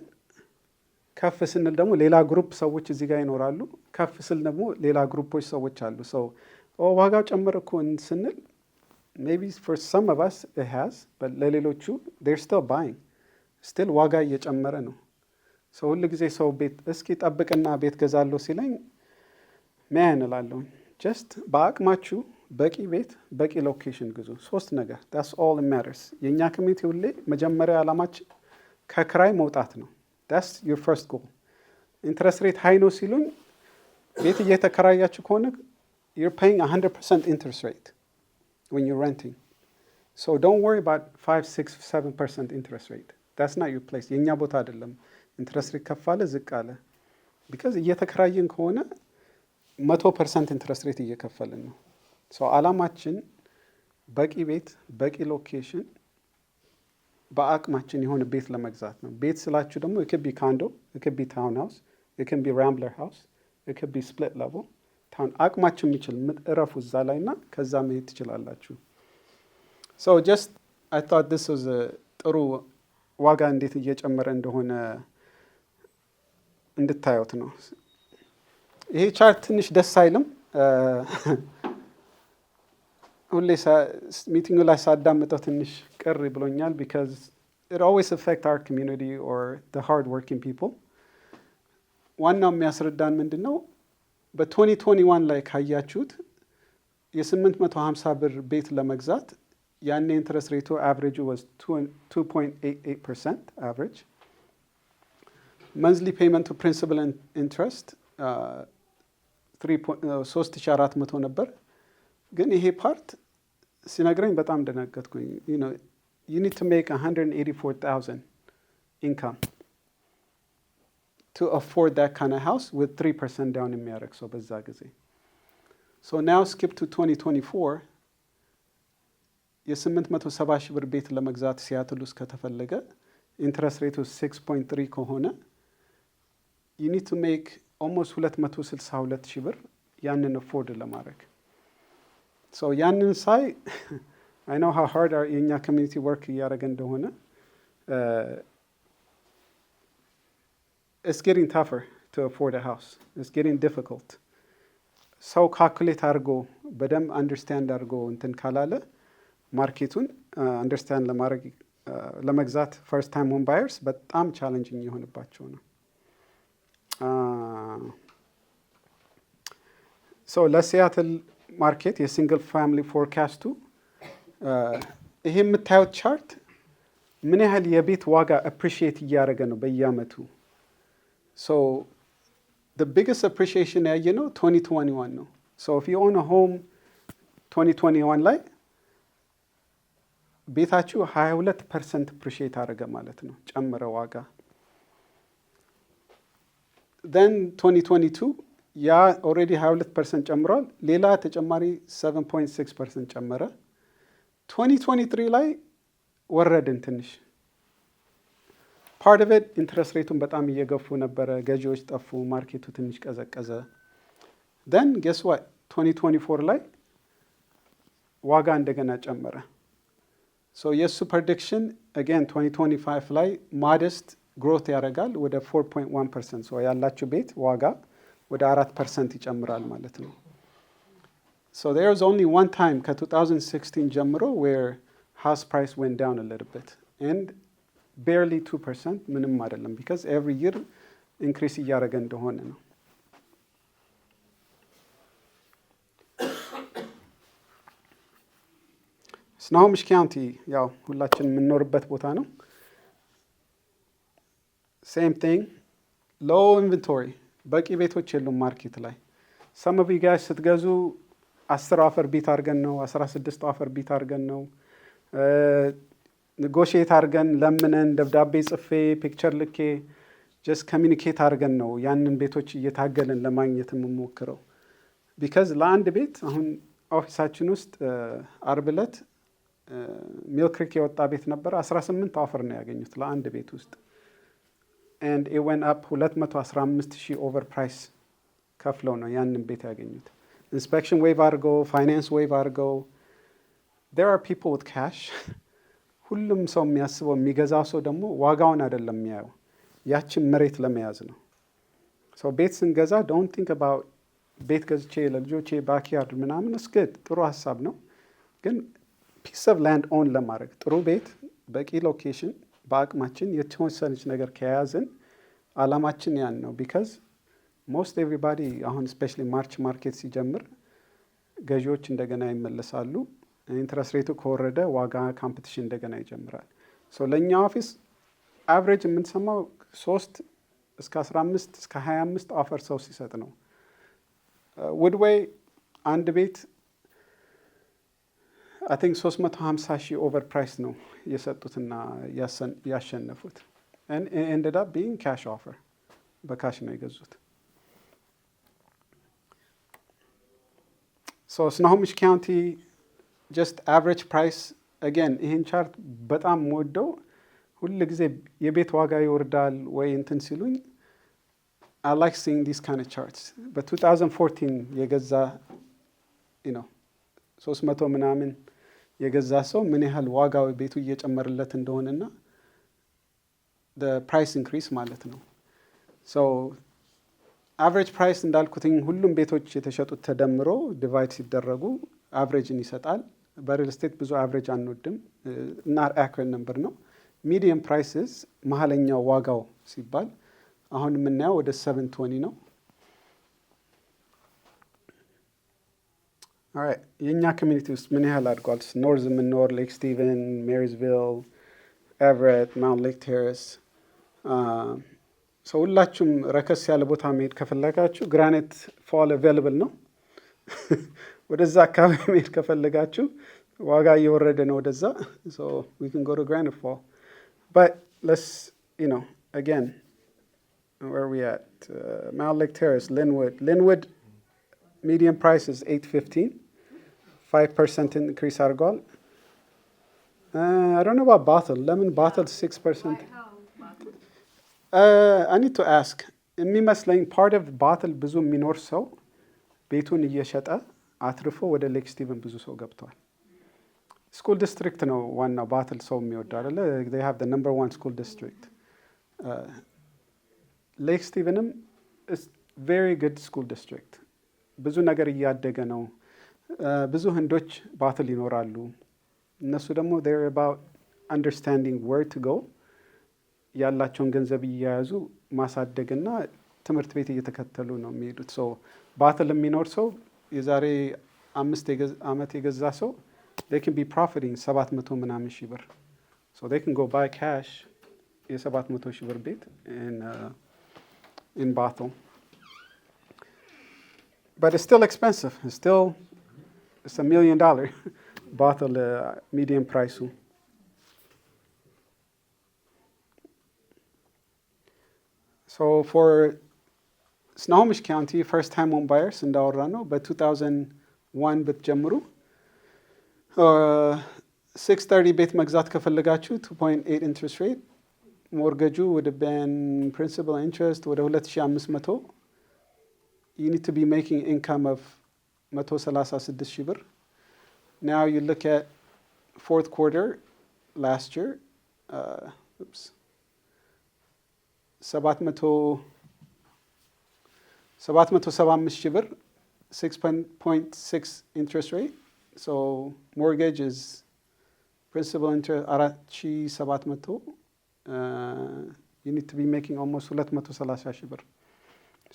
Speaker 1: ከፍ ስንል ደግሞ ሌላ ግሩፕ ሰዎች እዚህ ጋር ይኖራሉ። ከፍ ስል ደግሞ ሌላ ግሩፖች ሰዎች አሉ። so ዋጋው ጨመረ እኮ ስንል maybe for some of us it has, but ለሌሎቹ they're still buying. still ዋጋ እየጨመረ ነው። so ሁሉ ጊዜ ሰው ቤት እስኪ ጠብቅና ቤት ገዛለሁ ሲለኝ ማን እላለሁ just በአቅማችሁ በቂ ቤት በቂ ሎኬሽን ግዙ። 3 ነገር that's all that matters. የኛ ኮሚኒቲ ሁሌ መጀመሪያ ዓላማችን ከክራይ መውጣት ነው። that's your first goal. ኢንትረስት ሬት ሃይ ነው ሲሉኝ ቤት እየተከራያችሁ ከሆነ you're paying 100% interest rate when you're renting. So don't worry about 5, 6, 7% interest rate. That's not your place. የኛ ቦታ አይደለም ኢንትረስት ሬት ከፍ አለ ዝቅ አለ። ቢካዝ እየተከራየን ከሆነ 100% ኢንትረስት ሬት እየከፈልን ነው። ሶ አላማችን በቂ ቤት በቂ ሎኬሽን በአቅማችን የሆነ ቤት ለመግዛት ነው። ቤት ስላችሁ ደግሞ it could be condo, it could be townhouse, it can be rambler house, it could be split level. አቅማችሁ የሚችል እረፉ እዛ ላይ እና ከዛ መሄድ ትችላላችሁ። So just I thought this was a ጥሩ ዋጋ እንዴት እየጨመረ እንደሆነ እንድታዩት ነው። ይሄ ቻርት ትንሽ ደስ አይልም። ሁሌ ሚቲንጉ ላይ ሳዳምጠው ትንሽ ቅር ብሎኛል because it always affect our community or the hard working people. ዋናው የሚያስረዳን ምንድን ነው? በ2021 ላይ ካያችሁት የ850 ብር ቤት ለመግዛት ያኔ ኢንትረስት ሬቱ አቨሬጁ was 2.88% average. Monthly payment to principal and interest 3400 ነበር። ግን ይሄ ፓርት ሲነግረኝ በጣም ደነገጥኩኝ። You need to make 184,000 income to afford that kind of house with 3% down የሚያደርግ ሰው በዛ ጊዜ። So now skip to 2024 የ870 ሺህ ብር ቤት ለመግዛት ሲያትል ውስጥ ከተፈለገ ኢንትረስት ሬቱ 6.3 ከሆነ you need to make almost 262 ሺህ ብር ያንን afford ለማድረግ። So ያንን ሳይ I know how hard የኛ community work እያደረገ እንደሆነ it's getting tougher to afford a house. It's getting difficult. ሰው ካልኩሌት አድርጎ በደንብ አንደርስታንድ አድርጎ እንትን ካላለ ማርኬቱን አንደርስታንድ ለማድረግ ለመግዛት ፈርስት ታይም ሆም ባየርስ በጣም ቻሌንጂንግ የሆነባቸው ነው። ሶ ለሲያትል ማርኬት የሲንግል ፋሚሊ ፎርካስቱ ይሄ የምታዩት ቻርት ምን ያህል የቤት ዋጋ አፕሪሺየት እያደረገ ነው በየአመቱ። ሶ the biggest appreciation ያየ ነው 2021 ነው። So if you own a home 2021 ላይ ቤታችሁ 22% appreciate አደረገ ማለት ነው ጨመረ ዋጋ። Then 2022 ያ already 22% ጨምሯል። ሌላ ተጨማሪ 7.6% ጨመረ። 2023 ላይ ወረድን ትንሽ። part of it ኢንትረስት ሬቱን በጣም እየገፉ ነበረ፣ ገዢዎች ጠፉ፣ ማርኬቱ ትንሽ ቀዘቀዘ። then guess what 2024 ላይ ዋጋ እንደገና ጨመረ። so የሱ prediction again 2025 ላይ modest growth ያደርጋል ወደ 4.1%። so ያላችሁ ቤት ዋጋ ወደ 4% ይጨምራል ማለት ነው። so there was only one time ከ2016 ጀምሮ where house price went down a little bit and barely 2% ምንም አይደለም because every year increase እያደረገ እንደሆነ ነው። ስናሆምሽ ካውንቲ ያው ሁላችን የምንኖርበት ቦታ ነው። same thing low inventory በቂ ቤቶች የሉም ማርኬት ላይ። some of you guys ስትገዙ 10 ኦፈር ቢት አድርገን ነው 16 ኦፈር ቢት አድርገን ነው ኔጎሽዬት አድርገን ለምነን ደብዳቤ ጽፌ ፒክቸር ልኬ ጀስት ኮሚኒኬት አድርገን ነው ያንን ቤቶች እየታገልን ለማግኘት የምንሞክረው። ቢካዝ ለአንድ ቤት አሁን ኦፊሳችን ውስጥ አርብ ዕለት ሚል ክሪክ የወጣ ቤት ነበር 18 ኦፈር ነው ያገኙት ለአንድ ቤት ውስጥ and it went up 215,000 ኦቨር ፕራይስ ከፍለው ነው ያንን ቤት ያገኙት። ኢንስፔክሽን ዌይቭ አድርገው ፋይናንስ ዌይቭ አድርገው there are people with cash ሁሉም ሰው የሚያስበው የሚገዛው ሰው ደግሞ ዋጋውን አይደለም የሚያየው ያችን መሬት ለመያዝ ነው። so ቤት ስንገዛ don't think about ቤት ገዝቼ ለልጆቼ ባክያርድ ምናምን እስከ ጥሩ ሀሳብ ነው ግን piece of land own ለማድረግ ጥሩ ቤት በቂ ሎኬሽን በአቅማችን የተወሰነች ነገር ከያዝን አላማችን ያን ነው። because most everybody አሁን especially ማርች ማርኬት ሲጀምር ገዢዎች እንደገና ይመለሳሉ። ኢንትረስት ሬቱ ከወረደ ዋጋ ካምፒቲሽን እንደገና ይጀምራል። ሶ ለኛ ኦፊስ አቨሬጅ የምንሰማው 3 እስከ 15 እስከ 25 ኦፈር ሰው ሲሰጥ ነው ውድዌይ አንድ ቤት አይ ቲንክ 350 ሺህ ኦቨር ፕራይስ ነው የሰጡትና ያሸነፉት። ኤንድድ አፕ ቢንግ ካሽ ኦፈር፣ በካሽ ነው የገዙት። ሶ ስናሆሚሽ ካውንቲ ጀስት አቨሬጅ ፕራይስ አጌን። ይህን ቻርት በጣም ወደው ሁል ጊዜ የቤት ዋጋ ይወርዳል ወይ እንትን ሲሉኝ I like seeing these kind of charts. በ2014 የገዛ 300 ምናምን የገዛ ሰው ምን ያህል ዋጋው ቤቱ እየጨመረለት እንደሆነና the price increase ማለት ነው። so average price እንዳልኩትኝ ሁሉም ቤቶች የተሸጡት ተደምሮ ዲቫይድ ሲደረጉ አቨሬጅን ይሰጣል። በሪል ስቴት ብዙ አቨሬጅ አንወድም እና አክዩሬት ነምበር ነው። ሚዲየም ፕራይስስ መሀለኛው ዋጋው ሲባል አሁን የምናየው ወደ 720 ነው። ኦልራይት የኛ ኮሚኒቲ ውስጥ ምን ያህል አድጓል? ኖርዝ የምንኖር ሌክ ስቲቨን፣ ሜሪስቪል፣ ኤቨሬት፣ ማውንት ሌክ ቴረስ ሰው ሁላችሁም ረከስ ያለ ቦታ መሄድ ከፈለጋችሁ ግራናይት ፎል አቬይላብል ነው። ወደዛ አካባቢ መሄድ ከፈለጋችሁ ዋጋ እየወረደ ነው ወደዛ። so we can go to Granite Fall, but let's again where are we at? Mount Lake Terrace, Linwood median price is 815, 5% increase አድርጓል። I don't know about Bothell. Lemon Bothell 6%. I need to ask. የሚመስለኝ part of Bothell ብዙ የሚኖር ሰው ቤቱን እየሸጠ አትርፎ ወደ ሌክ ስቲቨን ብዙ ሰው ገብቷል። ስኩል ዲስትሪክት ነው ዋናው ባትል ሰው የሚወድ አይደለ? they have the number 1 school district. ሌክ ስቲቨንም is very good school district. ብዙ ነገር እያደገ ነው። ብዙ ህንዶች ባትል ይኖራሉ። እነሱ ደግሞ they're about understanding where to go፣ ያላቸውን ገንዘብ እያያዙ ማሳደግና ትምህርት ቤት እየተከተሉ ነው የሚሄዱት። ሶ ባትል የሚኖር ሰው የዛሬ 5 ዓመት የገዛ ሰው they can be profiting 700 ምናምን ሺህ ብር። so they can go buy cash የ700 ሺህ ብር ቤት in Bothell. But it's still expensive. It's $1 million Bothell median price. So for Snohomish County first time home buyers እንዳወራ ነው በ2001 ብትጀምሩ 630 ቤት መግዛት ከፈለጋችሁ 2.8 interest rate ሞርገጁ would have been principal interest ወደ 2500 you need to be making income of 136 ሺህ ብር። now you look at fourth quarter last year 775 ሺህ ብር 6.6 interest rate. so mortgage is principal interest 4700 you need to be making almost 230 ሺህ ብር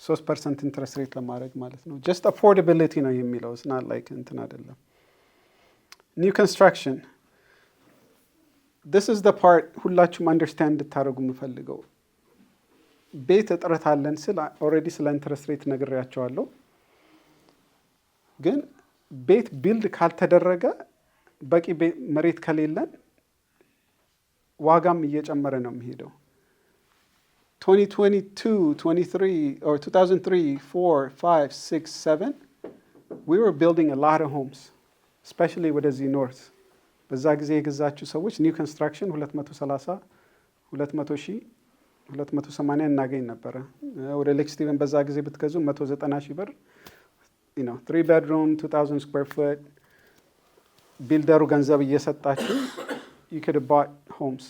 Speaker 1: 3% interest rate ለማድረግ ማለት ነው። just affordability ነው የሚለው it's not like እንትን አይደለም። new construction, this is the part ሁላችሁም understand እንድታደርጉ የምፈልገው። ቤት እጥረት አለን ስል ኦልሬዲ ስለ ኢንትረስት ሬት ነግሬያቸዋለሁ። ግን ቤት ቢልድ ካልተደረገ በቂ መሬት ከሌለን ዋጋም እየጨመረ ነው የሚሄደው። 2022, 23 or 2003, 4, 5, 6, 7 we were building a lot of homes, especially ወደዚህ ኖርት። በዛ ጊዜ የገዛችሁ ሰዎች ኒው ኮንስትራክሽን 230 200 ሺህ 280 እናገኝ ነበረ። ወደ ሌክ ስቲቨን በዛ ጊዜ ብትገዙ 190 ሺህ ብር 3 bedroom 2000 square foot ቢልደሩ ገንዘብ እየሰጣችሁ you could have bought homes.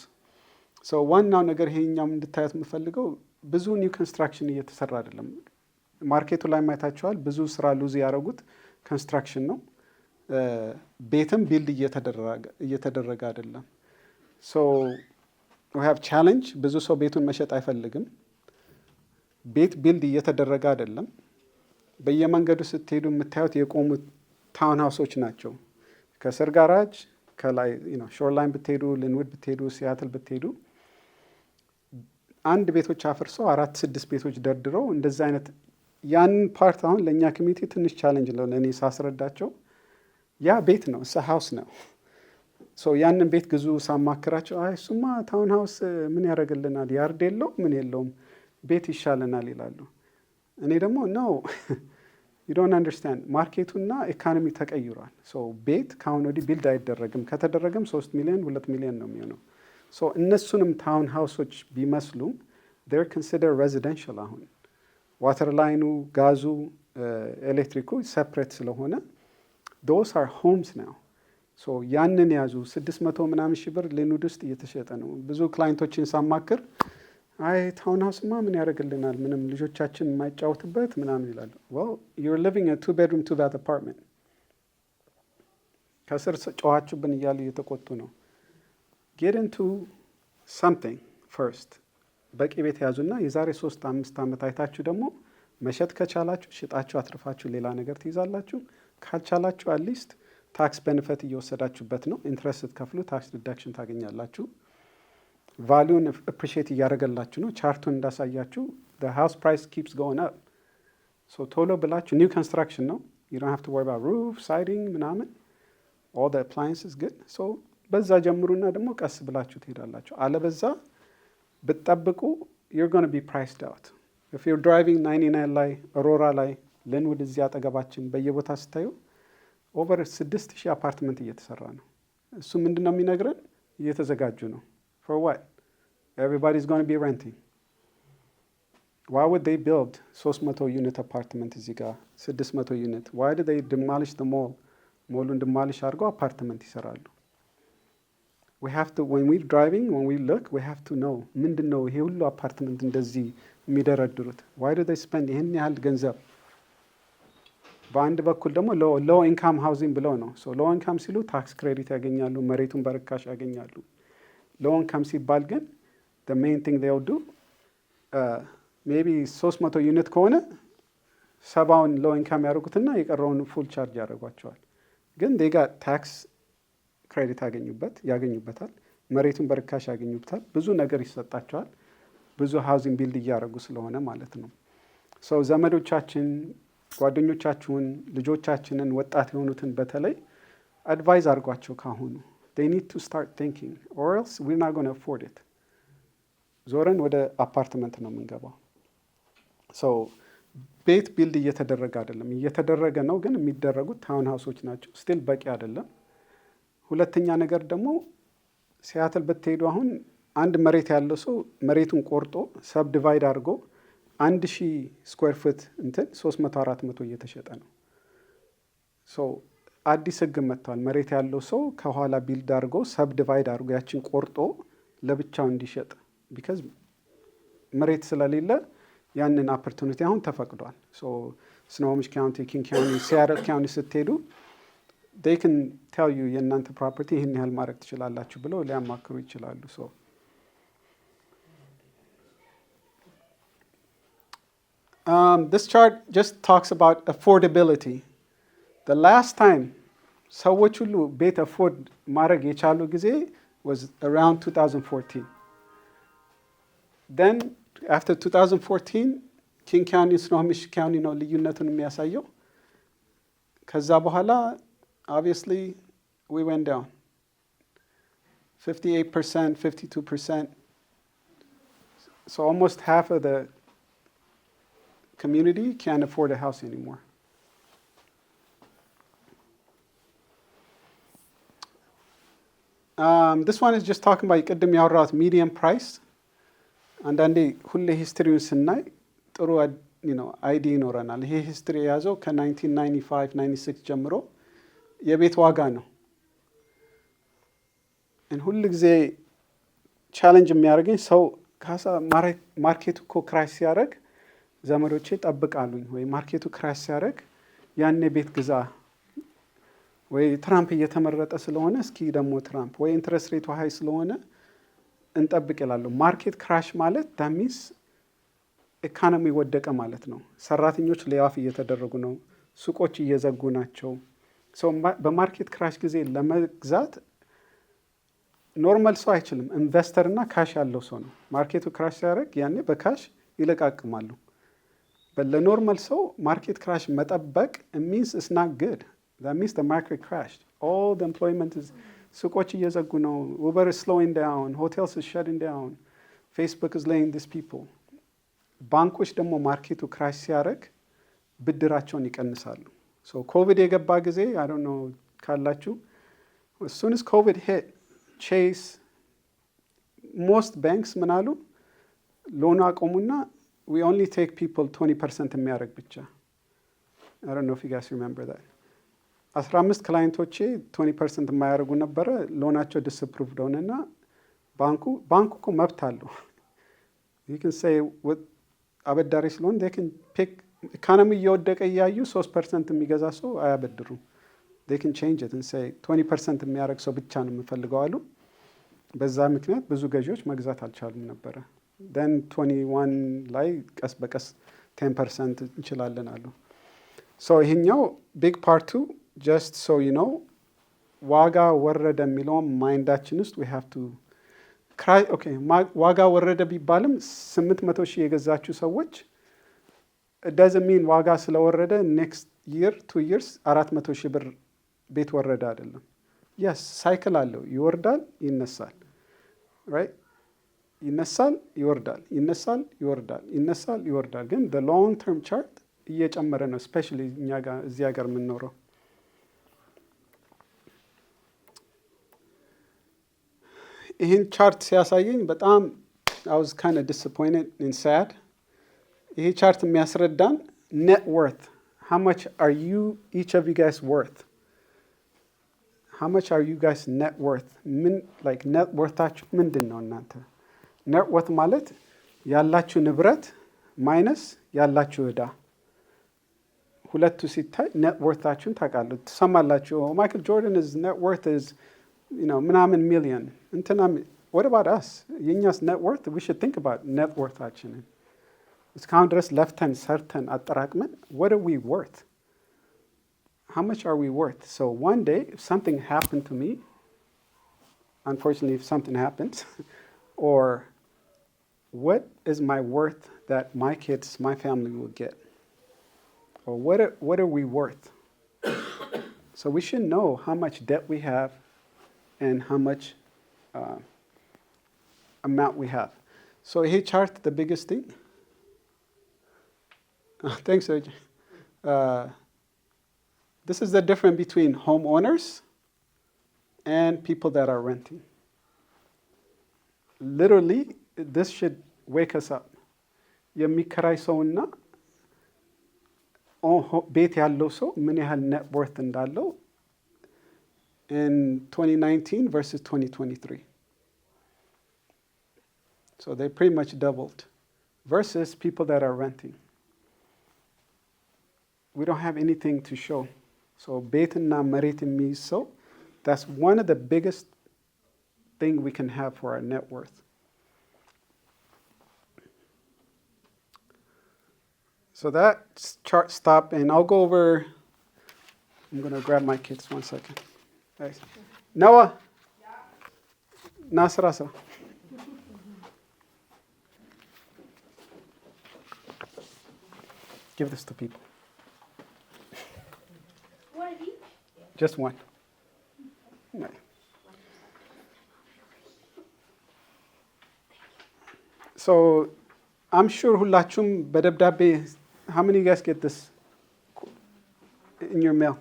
Speaker 1: so ዋናው ነገር ይሄኛው እንድታዩት የምፈልገው ብዙ ኒው ኮንስትራክሽን እየተሰራ አይደለም። ማርኬቱ ላይ ማይታችኋል። ብዙ ስራ ሉዝ ያደረጉት ኮንስትራክሽን ነው። ቤትም ቢልድ እየተደረገ አይደለም። so we have challenge ብዙ ሰው ቤቱን መሸጥ አይፈልግም። ቤት ቢልድ እየተደረገ አይደለም። በየመንገዱ ስትሄዱ የምታዩት የቆሙ ታውን ሃውሶች ናቸው። ከስር ጋራጅ ከላይ ሾርላይን ብትሄዱ፣ ሊንውድ ብትሄዱ፣ ሲያትል ብትሄዱ አንድ ቤቶች አፍርሰው 4-6 ቤቶች ደርድረው እንደዛ አይነት ያንን ፓርት አሁን ለእኛ ኮሚኒቲ ትንሽ ቻሌንጅ ነው ለእኔ ሳስረዳቸው። ያ ቤት ነው፣ እሳ ሀውስ ነው። ያንን ቤት ግዙ ሳማክራቸው አይ እሱማ ታውን ሀውስ ምን ያደርግልናል፣ ያርድ የለው ምን የለውም፣ ቤት ይሻለናል ይላሉ። እኔ ደግሞ ነው you don't understand ማርኬቱና ኢኮኖሚ ተቀይሯል። ቤት ከአሁን ወዲህ ቢልድ አይደረግም፣ ከተደረገም 3 ሚሊዮን 2 ሚሊዮን ነው የሚሆነው። እነሱንም ታውን ሃውሶች ቢመስሉም they're considered residential። አሁን ዋተር ላይኑ፣ ጋዙ፣ ኤሌክትሪኩ ሴፕሬት ስለሆነ those are homes now። ያንን ያዙ 600 ምናምን ሺህ ብር ሊንውድ ውስጥ እየተሸጠ ነው። ብዙ ክላይንቶችን ሳማክር አይ ታውን ሃውስማ ምን ያደርግልናል፣ ምንም ልጆቻችን የማይጫወትበት ምናምን ይላሉ። well you're living a 2-bedroom 2-bath apartment። ከስር ጨዋችሁብን እያሉ እየተቆጡ ነው። get into something first። በቂ ቤት ያዙና የዛሬ 3-5 ዓመት አይታችሁ ደግሞ መሸጥ ከቻላችሁ ሽጣችሁ አትርፋችሁ ሌላ ነገር ትይዛላችሁ። ካልቻላችሁ አትሊስት ታክስ ቤኔፊት እየወሰዳችሁበት ነው። ኢንትረስት ስትከፍሉ ታክስ ዲዳክሽን ታገኛላችሁ። ቫሊዩን አፕሪሺየት እያደረገላችሁ ነው። ቻርቱን እንዳሳያችሁ the house price keeps going up። ቶሎ ብላችሁ ኒው ኮንስትራክሽን ነው። you don't have to worry about roof, siding ምናምን all the appliances good። በዛ ጀምሩና ደግሞ ቀስ ብላችሁ ትሄዳላችሁ። አለበዛ ብትጠብቁ you're going to be priced out። if you're driving 99 ላይ አሮራ ላይ ልንውድ እዚህ አጠገባችን በየቦታ ስታዩ ኦቨር 6000 አፓርትመንት እየተሰራ ነው። እሱ ምንድን ነው የሚነግረን? እየተዘጋጁ ነው። For what? Everybody's going to be renting። Why would they build 300 unit apartment እዚህ ጋር 600 unit? Why do they demolish the mall? ሞሉን demolish አድርገው አፓርትመንት ይሰራሉ። We have to, when we're driving, when we look, we have to know ምንድን ነው ይሄ ሁሉ አፓርትመንት እንደዚህ የሚደረድሩት? Why do they spend ይህን ያህል ገንዘብ? በአንድ በኩል ደግሞ ሎ ኢንካም ሃውዚንግ ብለው ነው። ሎ ኢንካም ሲሉ ታክስ ክሬዲት ያገኛሉ፣ መሬቱን በርካሽ ያገኛሉ። ሎ ኢንካም ሲባል ግን the main thing they'll do maybe 300 ዩኒት ከሆነ 70ውን ሎ ኢንካም ያደርጉትና የቀረውን ፉል ቻርጅ ያደርጓቸዋል። ግን they got ታክስ ክሬዲት ያገኙበታል፣ መሬቱን በርካሽ ያገኙበታል፣ ብዙ ነገር ይሰጣቸዋል። ብዙ ሃውዚንግ ቢልድ እያደረጉ ስለሆነ ማለት ነው። ዘመዶቻችን፣ ጓደኞቻችሁን፣ ልጆቻችንን፣ ወጣት የሆኑትን በተለይ አድቫይዝ አድርጓቸው ካሁኑ they need to start thinking or else we're not going to afford it። ዞረን ወደ አፓርትመንት ነው የምንገባው። ቤት ቢልድ እየተደረገ አይደለም፣ እየተደረገ ነው ግን የሚደረጉት ታውን ሃውሶች ናቸው። ስቲል በቂ አይደለም። ሁለተኛ ነገር ደግሞ ሲያትል ብትሄዱ አሁን አንድ መሬት ያለው ሰው መሬቱን ቆርጦ ሰብ ዲቫይድ አድርጎ 1000 ስኩዌር ፉት እንትን 300-400 እየተሸጠ ነው። አዲስ ህግ መጥቷል። መሬት ያለው ሰው ከኋላ ቢልድ አድርጎ ሰብ ዲቫይድ አድርጎ ያችን ቆርጦ ለብቻው እንዲሸጥ ቢካዝ መሬት ስለሌለ ያንን ኦፖርቹኒቲ አሁን ተፈቅዷል። ስኖሆሚሽ ካውንቲ፣ ኪንግ ካውንቲ፣ ሲያትል ካውንቲ ስትሄዱ they can tell you የእናንተ ፕሮፐርቲ ይህን ያህል ማድረግ ትችላላችሁ ብለው ሊያማክሩ ይችላሉ። This chart just talks about affordability. The last time ሰዎች ሁሉ ቤት አፎርድ ማድረግ የቻሉ ጊዜ was around 2014. Then after 2014 ኪንግ ካውንቲ ስኖሆሚሽ ካውንቲ ነው ልዩነቱን የሚያሳየው። ከዛ በኋላ obviously we went down 58%, 52%. Almost half of the community can't afford a house anymore. This one is just talking about ቅድም ያወራሁት median price። አንዳንዴ ሁሌ ሂስትሪውን ስናይ ጥሩ አይዲ ይኖረናል። ይሄ ሂስትሪ የያዘው ከ1995 96 ጀምሮ የቤት ዋጋ ነው። ሁል ጊዜ ቻሌንጅ የሚያደርገኝ ሰው ማርኬቱ እኮ ክራሽ ሲያደርግ ዘመዶቼ ጠብቃሉኝ ወይ ማርኬቱ ክራሽ ሲያደርግ ያኔ ቤት ግዛ ወይ ትራምፕ እየተመረጠ ስለሆነ እስኪ ደግሞ ትራምፕ ወይ ኢንትረስት ሬቱ ሃይ ስለሆነ እንጠብቅ ይላሉ። ማርኬት ክራሽ ማለት ዳሚስ ኢኮኖሚ ወደቀ ማለት ነው። ሰራተኞች ሌይኦፍ እየተደረጉ ነው። ሱቆች እየዘጉ ናቸው። በማርኬት ክራሽ ጊዜ ለመግዛት ኖርማል ሰው አይችልም። ኢንቨስተር እና ካሽ ያለው ሰው ነው። ማርኬቱ ክራሽ ሲያደርግ ያኔ በካሽ ይለቃቅማሉ። ለኖርማል ሰው ማርኬት ክራሽ መጠበቅ ሚንስ ኢትስ ናት ጉድ that means the market crashed all the employment is ሱቆች እየዘጉ ነው Uber is slowing down hotels is shutting down Facebook is laying these people ባንኮች ደግሞ ማርኬቱ ክራሽ ሲያደርግ ብድራቸውን ይቀንሳሉ so ኮቪድ የገባ ጊዜ I don't know ካላችሁ as soon as COVID hit Chase most banks ምን አሉ ሎን አቆሙና we only take people 20% የሚያደርግ ብቻ I don't know if you guys remember that 15 ክላይንቶቼ 20% የማያደርጉ ነበረ ሎናቸው disaproved ሆነና ባንኩ እኮ መብት አለው you can say with አበዳሪ ስለሆነ they can pick ኢኮኖሚ እየወደቀ እያዩ 3% የሚገዛ ሰው አያበድሩም they can change it and say 20% የሚያደርግ ሰው ብቻ ነው የምፈልገው አሉ በዛ ምክንያት ብዙ ገዢዎች መግዛት አልቻሉም ነበረ then 21 ላይ ቀስ በቀስ 10% እንችላለን አሉ so ይሄኛው big part two just so you know ዋጋ ወረደ የሚለው ማይንዳችን ውስጥ we have to okay ዋጋ ወረደ ቢባልም 800,000 የገዛችሁ ሰዎች it doesn't mean ዋጋ ስለወረደ next year 2 years 400,000 ብር ቤት ወረደ አይደለም yes ሳይክል አለው ይወርዳል ይነሳል right ይነሳል ይወርዳል ይነሳል ይወርዳል ይነሳል ይወርዳል ግን the long term chart እየጨመረ ነው especially እኛ ጋር እዚህ ሀገር የምንኖረው ይሄን ቻርት ሲያሳየኝ በጣም I was kind of disappointed and sad ይሄ ቻርት የሚያስረዳን net worth how much are you each of you guys worth how much are you guys net worth ምን like net worthአችሁ ምንድነው እናንተ net worth ማለት ያላችሁ ንብረት ማይነስ ያላችሁ ዕዳ ሁለቱ ሲታይ net worthአችሁን ታውቃላችሁ ትሰማላችሁ ማይክል ጆርዳን is net worth is you know ምናምን ሚሊዮን እንትና what about us የኛስ net worth we should think about net worthአችንን እስካሁን ድረስ ለፍተን ሰርተን አጠራቅመን what are we worth how much are we worth so one day if something happened to me unfortunately if something happens or what is my worth that my kids my family will get or what are we worth so we should know how much debt we have and how much amount we have so here chart the biggest thing thanks Serge. This is the difference between homeowners and people that are renting literally this should wake us up የሚከራይ ሰውና ቤት ያለው ሰው ምን ያህል net worth እንዳለው in 2019 versus 2023 so they pretty much doubled versus people that are renting we don't have anything to show so ቤትና መሬት የሚይዝ ሰው that's one of the biggest thing we can have for our net worth so that chart stop and I'll go over I'm going to grab my kids 1 second guys Noah Nasra give this to people
Speaker 2: one of each
Speaker 1: just one no. so I'm sure ሁላችሁም በደብዳቤ how many of you guys get this in your mail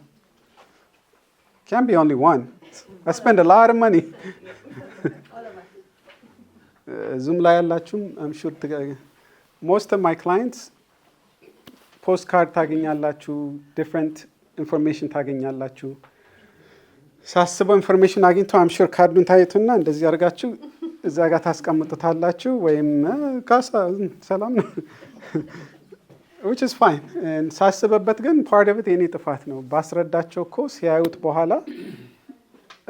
Speaker 1: can't be only one I spend a lot of money Zoom ላይ ያላችሁም I'm sure most of my clients postcard ታገኛላችሁ different information ታገኛላችሁ ሳስበው ኢንፎርሜሽን አግኝቶ I'm sure ካርዱን ታይቱና እንደዚህ አድርጋችሁ እዛ ጋር ታስቀምጡታላችሁ ወይም ካሳ ሰላም ነው which is fine and ሳስበበት ግን part of it የኔ ጥፋት ነው ባስረዳቸው እኮ ሲያዩት በኋላ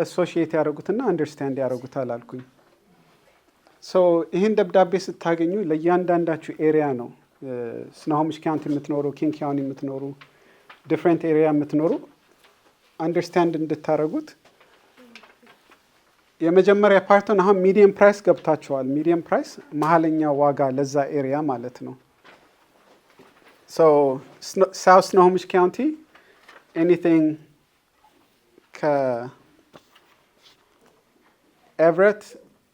Speaker 1: associate ያደርጉትና understand ያደርጉታል አልኩኝ so ይሄን ደብዳቤ ስታገኙ ለእያንዳንዳችሁ ኤሪያ ነው ስናሆምሽ ካውንቲ የምትኖሩ ኪንግ ካውንቲ የምትኖሩ different area የምትኖሩ understand እንድታረጉት የመጀመሪያ ፓርቱን አሁን ሚዲየም ፕራይስ ገብታችኋል ሚዲየም ፕራይስ መሐለኛ ዋጋ ለዛ ኤሪያ ማለት ነው So South Snohomish County, anything Everett,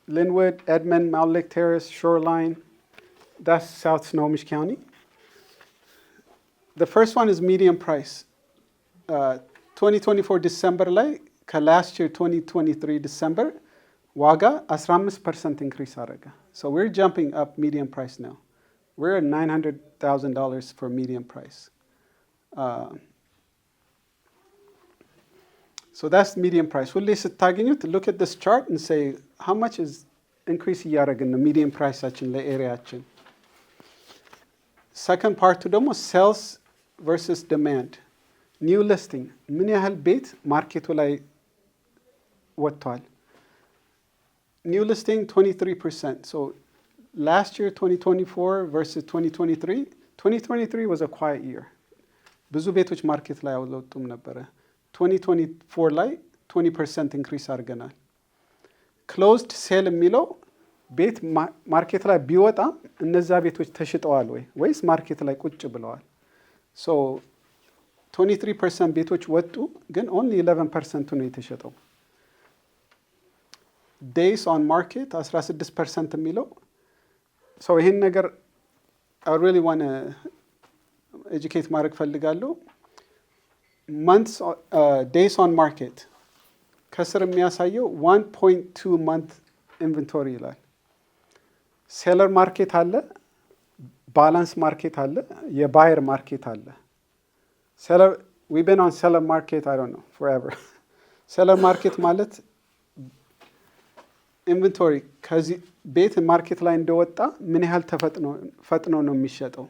Speaker 1: Linwood, Edmond, Mound Lake Terrace, Shoreline, that's South Snohomish County. The first one is median price. 2024 December ላይ ከላስት year 2023 December ዋጋ 15% increase አደረገ. So we're jumping up median price now. We're at $900,000 for median price. So that's median price. ሁሌ ስታገኙት look at this chart and say how much is increase እያደረግን ነው median priceአችን ለኤሪያችን. Second part ደግሞ sales versus demand. New listing ምን ያህል ቤት ማርኬቱ ላይ ወጥቷል? New listing 23%. So last year 2024 versus 2023, 2023 was a quiet year. ብዙ ቤቶች ማርኬት ላይ አልወጡም ነበረ. 2024 ላይ 20% increase አድርገናል. Closed sale የሚለው ቤት ማርኬት ላይ ቢወጣም እነዛ ቤቶች ተሽጠዋል ወይስ ማርኬት ላይ ቁጭ ብለዋል? So 23% ቤቶች ወጡ ግን only 11% ነው የተሸጠው. Days on market 16% የሚለው so ይሄን ነገር I really want to educate ማድረግ ፈልጋለሁ. Months days on market ከስር የሚያሳየው 1.2 month inventory ይላል. ሴለር ማርኬት አለ, ባላንስ ማርኬት አለ, የባየር ማርኬት አለ. Seller, we've been on seller market, I don't know, forever. Seller market ማለት ኢንቨንቶሪ ከዚህ ቤት ማርኬት ላይ እንደወጣ ምን ያህል ፈጥኖ ነው የሚሸጠው?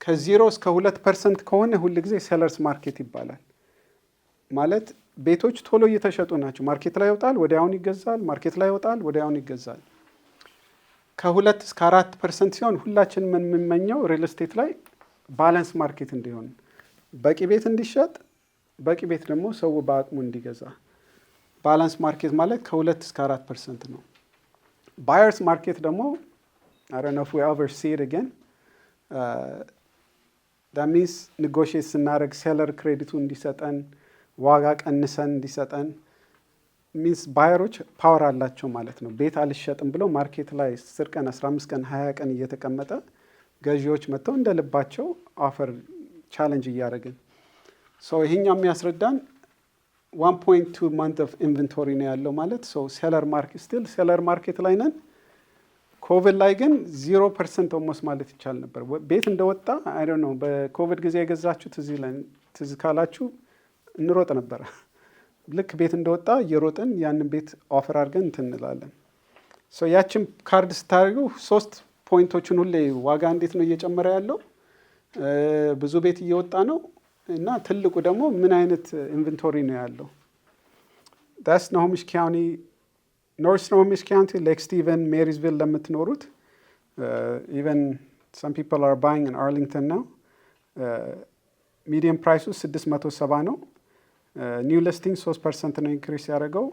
Speaker 1: ከ0 እስከ 2% ከሆነ ሁሉ ጊዜ ሴለርስ ማርኬት ይባላል። ማለት ቤቶች ቶሎ እየተሸጡ ናቸው። ማርኬት ላይ ይወጣል፣ ወዲያውን ይገዛል፣ ማርኬት ላይ ይወጣል፣ ወዲያውን ይገዛል። ከ2 እስከ 4% ሲሆን ሁላችንም የምንመኘው ሪል ስቴት ላይ ባላንስ ማርኬት እንዲሆን፣ በቂ ቤት እንዲሸጥ፣ በቂ ቤት ደግሞ ሰው በአቅሙ እንዲገዛ። ባላንስ ማርኬት ማለት ከ2 እስከ 4% ነው። ባየርስ ማርኬት ደግሞ I don't know if we ever see it again. That means negotiate ስናደርግ ሴለር ክሬዲቱ እንዲሰጠን፣ ዋጋ ቀንሰን እንዲሰጠን means ባየሮች ፓወር አላቸው ማለት ነው። ቤት አልሸጥም ብለው ማርኬት ላይ 10 ቀን 15 ቀን 20 ቀን እየተቀመጠ ገዢዎች መጥተው እንደልባቸው ኦፈር ቻሌንጅ እያደረግን ሶ ይሄኛው የሚያስረዳን 1.2 month of inventory ነው ያለው ማለት ሶ ሴለር ማርኬት ስቲል ሴለር ማርኬት ላይ ነን። ኮቪድ ላይ ግን 0% ኦልሞስት ማለት ይቻል ነበር። ቤት እንደወጣ አይ ዶንት ኖ በኮቪድ ጊዜ የገዛችሁት ትዝ ካላችሁ እንሮጥ ነበር። ልክ ቤት እንደወጣ እየሮጥን ያንን ቤት ኦፈር አድርገን እንትን እንላለን። ሶ ያችን ካርድ ስታደርጉ 3 ፖይንቶችን ሁሌ ዋጋ እንዴት ነው እየጨመረ ያለው፣ ብዙ ቤት እየወጣ ነው እና ትልቁ ደግሞ ምን አይነት ኢንቨንቶሪ ነው ያለው። ዳስ ስኖሆሚሽ ካውንቲ ኖርት ስኖሆሚሽ ካውንቲ ሌክ ስቲቨን ሜሪስቪል ለምትኖሩት ኢቨን some people are buying in Arlington now. Median price 670 ነው። ኒው ሊስቲንግ 3% ነው ኢንክሪስ ያደረገው።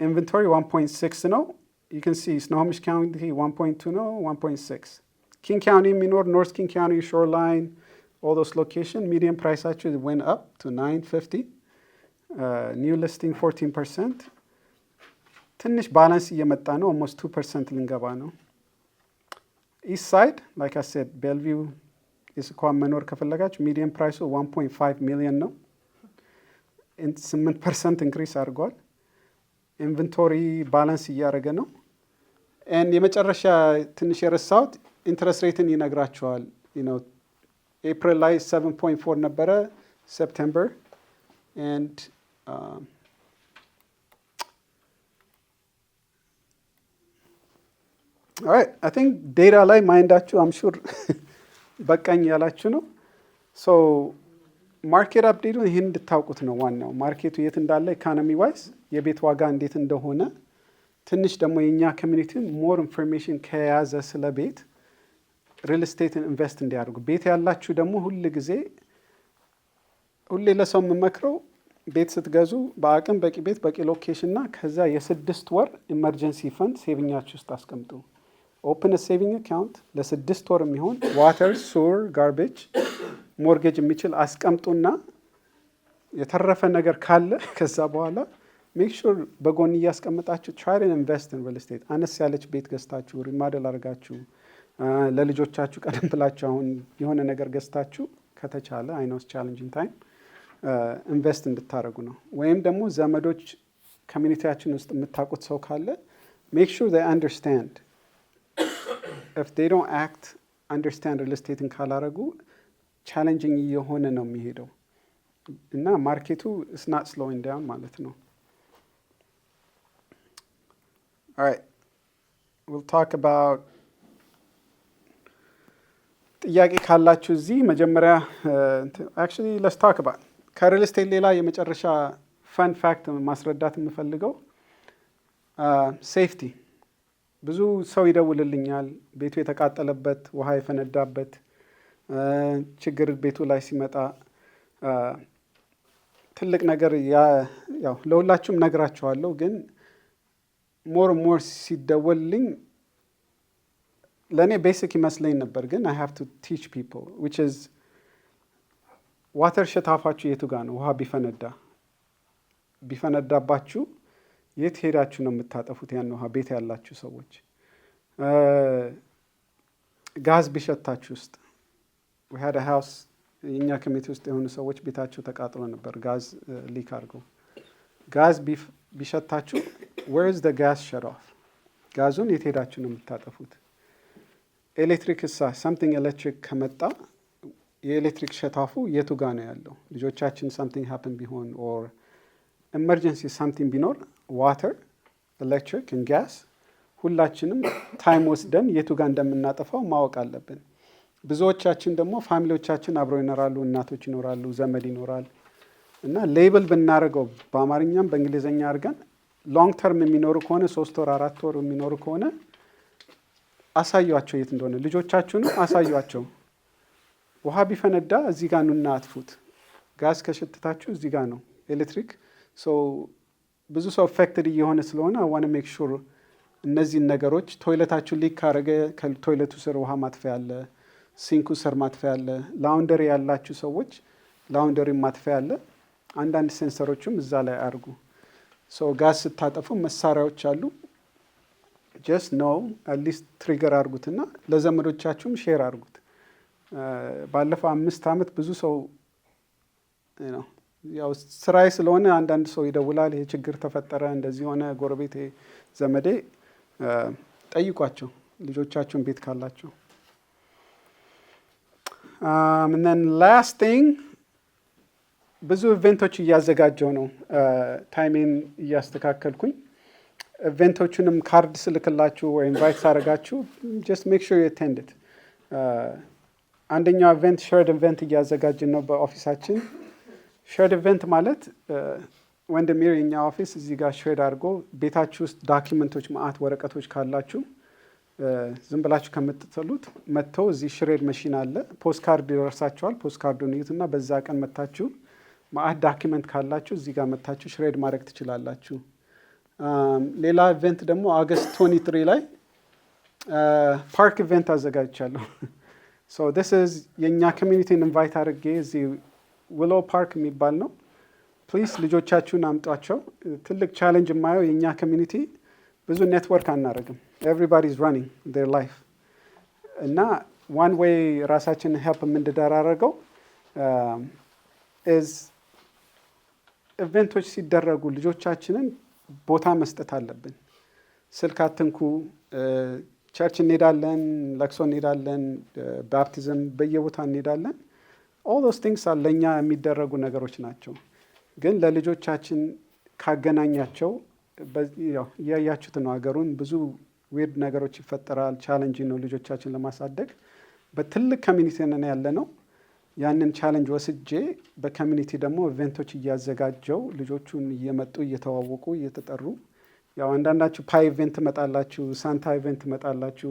Speaker 1: ኢንቨንቶሪ 1.6 ነው። You can see Snohomish County 1.2 no 1.6. King County minor, North King County, Shoreline, all those locations, median price actually went up to $950. New listing 14%. ትንሽ balance እየመጣ ነው, almost 2% ልንገባ ነው. East side, like I said, Bellevue is እንኳን መኖር ከፈለጋችሁ median price 1.5 million ነው. 8% increase አድርጓል. ኢንቨንቶሪ ባላንስ እያደረገ ነው። ኤንድ የመጨረሻ ትንሽ የረሳሁት ኢንትረስት ሬትን ይነግራቸዋል። ኤፕሪል ላይ 7.4 ነበረ፣ ሴፕቴምበር ኤንድ ኦልራይት አይ ቲንክ ዴታ ላይ ማይንዳችሁ አም ሹር በቃኝ ያላችሁ ነው። ሶ ማርኬት አፕዴቱ ይህን እንድታውቁት ነው ዋናው። ማርኬቱ የት እንዳለ ኢኮኖሚ ዋይዝ የቤት ዋጋ እንዴት እንደሆነ ትንሽ ደግሞ የእኛ ኮሚኒቲን ሞር ኢንፎርሜሽን ከያዘ ስለ ቤት ሪል ስቴትን ኢንቨስት እንዲያደርጉ። ቤት ያላችሁ ደግሞ ሁሌ ለሰው የምመክረው ቤት ስትገዙ በአቅም በቂ ቤት በቂ ሎኬሽን እና ከዛ የ6 ወር ኢመርጀንሲ ፈንድ ሴቪኛችሁ ውስጥ አስቀምጡ። ኦፕን ሴቪንግ አካውንት ለ6 ወር የሚሆን ዋተር፣ ሱር፣ ጋርቤጅ፣ ሞርጌጅ የሚችል አስቀምጡና የተረፈ ነገር ካለ ከዛ በኋላ ሜክ ሹር በጎን እያስቀምጣችሁ ትራይ ን ኢንቨስት ኢን ሪል ስቴት። አነስ ያለች ቤት ገዝታችሁ ሪማደል አድርጋችሁ ለልጆቻችሁ ቀደም ብላችሁ አሁን የሆነ ነገር ገዝታችሁ ከተቻለ አይ ኖው ቻሌንጂንግ ታይም ኢንቨስት እንድታደርጉ ነው። ወይም ደግሞ ዘመዶች ኮሚኒቲያችን ውስጥ የምታውቁት ሰው ካለ ሜክ ሹር they understand. if they don't act understand ሪል ስቴትን ካላረጉ ቻሌንጂንግ እየሆነ ነው የሚሄደው እና ማርኬቱ is not slowing down ማለት ነው። All right, we'll talk about ጥያቄ ካላችሁ እዚህ መጀመሪያ actually let's talk about ከሪል ስቴት ሌላ የመጨረሻ ፈን ፋክት ማስረዳት የምፈልገው ሴፍቲ። ብዙ ሰው ይደውልልኛል ቤቱ የተቃጠለበት፣ ውሃ የፈነዳበት ችግር ቤቱ ላይ ሲመጣ ትልቅ ነገር ያው ለሁላችሁም ነግራችኋለሁ፣ ግን ሞር ሲደወልልኝ ለእኔ ቤሲክ ይመስለኝ ነበር፣ ግን I have to teach people which is ዋተር ሸታፋችሁ የቱ ጋር ነው? ውሃ ቢፈነዳባችሁ የት ሄዳችሁ ነው የምታጠፉት ያን ውሃ? ቤት ያላችሁ ሰዎች ጋዝ ቢሸታችሁ ውስጥ we had a house የኛ ኮሚቴ ውስጥ የሆኑ ሰዎች ቤታቸው ተቃጥሎ ነበር ጋዝ ሊክ አድርገው። ጋዝ ቢሸታችሁ where is the gas shut off? ጋዙን የት ሄዳችሁ ነው የምታጠፉት? ኤሌክትሪክ እሳ something ኤሌክትሪክ ከመጣ የኤሌክትሪክ ሸታፉ የቱ ጋር ነው ያለው? ልጆቻችን something happen ቢሆን or emergency something ቢኖር water, electric and gas ሁላችንም ታይም ወስደን የቱ ጋር እንደምናጠፋው ማወቅ አለብን። ብዙዎቻችን ደግሞ ፋሚሊዎቻችን አብረው ይኖራሉ፣ እናቶች ይኖራሉ፣ ዘመድ ይኖራል እና ሌብል ብናደርገው በአማርኛም በእንግሊዝኛ አድርገን ሎንግ ተርም የሚኖሩ ከሆነ 3 ወር 4 ወር የሚኖሩ ከሆነ አሳዩአቸው የት እንደሆነ። ልጆቻችሁንም አሳዩአቸው። ውሃ ቢፈነዳ እዚህ ጋር ኑና አጥፉት። ጋዝ ከሸተታችሁ እዚህ ጋር ነው ኤሌክትሪክ። ብዙ ሰው አፌክትድ እየሆነ ስለሆነ I want to make sure እነዚህን ነገሮች ቶይለታችሁ ሊክ ካረገ ከቶይለቱ ስር ውሃ ማጥፊያ አለ፣ ሲንኩ ስር ማጥፊያ አለ። ላውንደሪ ያላችሁ ሰዎች ላውንደሪ ማጥፊያ አለ። አንዳንድ ሴንሰሮችም እዛ ላይ አድርጉ። ጋዝ ስታጠፉ መሳሪያዎች አሉ። ጀስት ኖው አትሊስት ትሪገር አድርጉትና ለዘመዶቻችሁም ሼር አድርጉት። ባለፈው 5 ዓመት ብዙ ሰው ያው ስራዬ ስለሆነ አንዳንድ ሰው ይደውላል፣ ይሄ ችግር ተፈጠረ፣ እንደዚህ ሆነ፣ ጎረቤቴ ዘመዴ ጠይቋቸው ልጆቻችሁን ቤት ካላቸው። and then last thing ብዙ ኢቨንቶች እያዘጋጀው ነው፣ ታይሜን እያስተካከልኩኝ። ኢቨንቶቹንም ካርድ ስልክላችሁ ወይ ኢንቫይት ሳደርጋችሁ just make sure you attend it። አንደኛው ኢቨንት ሼርድ ኢቨንት እያዘጋጅን ነው በኦፊሳችን። ሼርድ ኢቨንት ማለት ወንድሜር የኛ ኦፊስ እዚህ ጋር ሼር አድርጎ ቤታችሁ ውስጥ ዳኪመንቶች ማአት ወረቀቶች ካላችሁ ዝም ብላችሁ ከምትጥሉት መጥተው እዚህ ሽሬድ መሽን አለ፣ ፖስት ካርድ ይደርሳችኋል። ፖስት ካርዱን ይዩትና በዛ ቀን መጥታችሁ ማአት ዳኪመንት ካላችሁ እዚህ ጋር መጥታችሁ ሽሬድ ማድረግ ትችላላችሁ። ሌላ ኢቨንት ደግሞ ኦገስት 23 ላይ ፓርክ ኢቨንት አዘጋጅቻለሁ። this is የኛ ኮሚኒቲን ኢንቫይት አድርጌ እዚህ ዊሎ ፓርክ የሚባል ነው። ፕሊዝ ልጆቻችሁን አምጧቸው። ትልቅ ቻሌንጅ የማየው የኛ ኮሚኒቲ ብዙ ኔትወርክ አናደርግም። ኤቭሪባዲ ኢዝ ራኒንግ ዴር ላይፍ እና ዋን ዌይ ራሳችንን ሄልፕ የምንደራረገው ኢዝ ኢቨንቶች ሲደረጉ ልጆቻችንን ቦታ መስጠት አለብን። ስልክ አትንኩ። ቸርች እንሄዳለን፣ ለቅሶ እንሄዳለን፣ ባፕቲዝም በየቦታ እንሄዳለን። all those things are ለኛ የሚደረጉ ነገሮች ናቸው። ግን ለልጆቻችን ካገናኛቸው እያያችሁት ነው ሀገሩን ብዙ ዊርድ ነገሮች ይፈጠራል። ቻሌንጅ ነው ልጆቻችን ለማሳደግ። በትልቅ ኮሚኒቲ ነን ያለ ነው። ያንን ቻሌንጅ ወስጄ በኮሚኒቲ ደግሞ ኢቨንቶች እያዘጋጀው ልጆቹን እየመጡ እየተዋወቁ እየተጠሩ ያው አንዳንዳችሁ ፓይ ኢቨንት መጣላችሁ፣ ሳንታ ኢቨንት መጣላችሁ።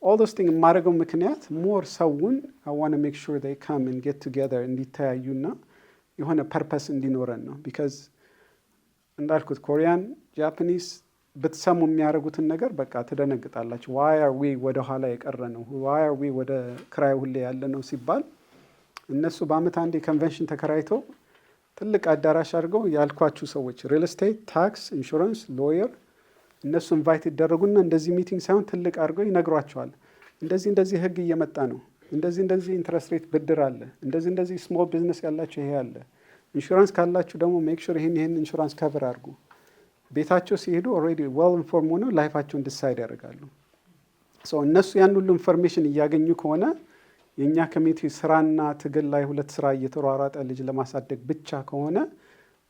Speaker 1: all those things የማደርገው ምክንያት ሞር ሰውን I want to make sure they come and get together እንዲተያዩና የሆነ ፐርፐስ እንዲኖረን ነው። because እንዳልኩት ኮሪያን፣ ጃፓኒስ ብትሰሙ የሚያደርጉትን ነገር በቃ ትደነግጣላችሁ። ዋይ አር ዊ ወደ ኋላ የቀረ ነው፣ ዋይ አር ዊ ወደ ክራይ ሁሌ ያለ ነው ሲባል እነሱ በአመት አንዴ ኮንቬንሽን ተከራይተው ትልቅ አዳራሽ አድርገው ያልኳችሁ ሰዎች ሪል ስቴት፣ ታክስ፣ ኢንሹራንስ፣ ሎየር እነሱ ኢንቫይት ይደረጉና እንደዚህ ሚቲንግ ሳይሆን ትልቅ አድርገው ይነግሯቸዋል። እንደዚህ ህግ እየመጣ ነው፣ እንደዚህ ኢንትረስት ሬት ብድር አለ፣ እንደዚህ ስሞል ቢዝነስ ያላችሁ ይሄ አለ፣ ኢንሹራንስ ካላችሁ ደግሞ ሜክ ሹር ይሄን ኢንሹራንስ ከቨር አድርጉ። ቤታቸው ሲሄዱ ኦልሬዲ ዌል ኢንፎርም ሆነው ላይፋቸውን ዲሳይድ ያደርጋሉ። እነሱ ያን ሁሉ ኢንፎርሜሽን እያገኙ ከሆነ የእኛ ኮሚኒቲ ስራና ትግል ላይ ሁለት ስራ እየተሯሯጠ ልጅ ለማሳደግ ብቻ ከሆነ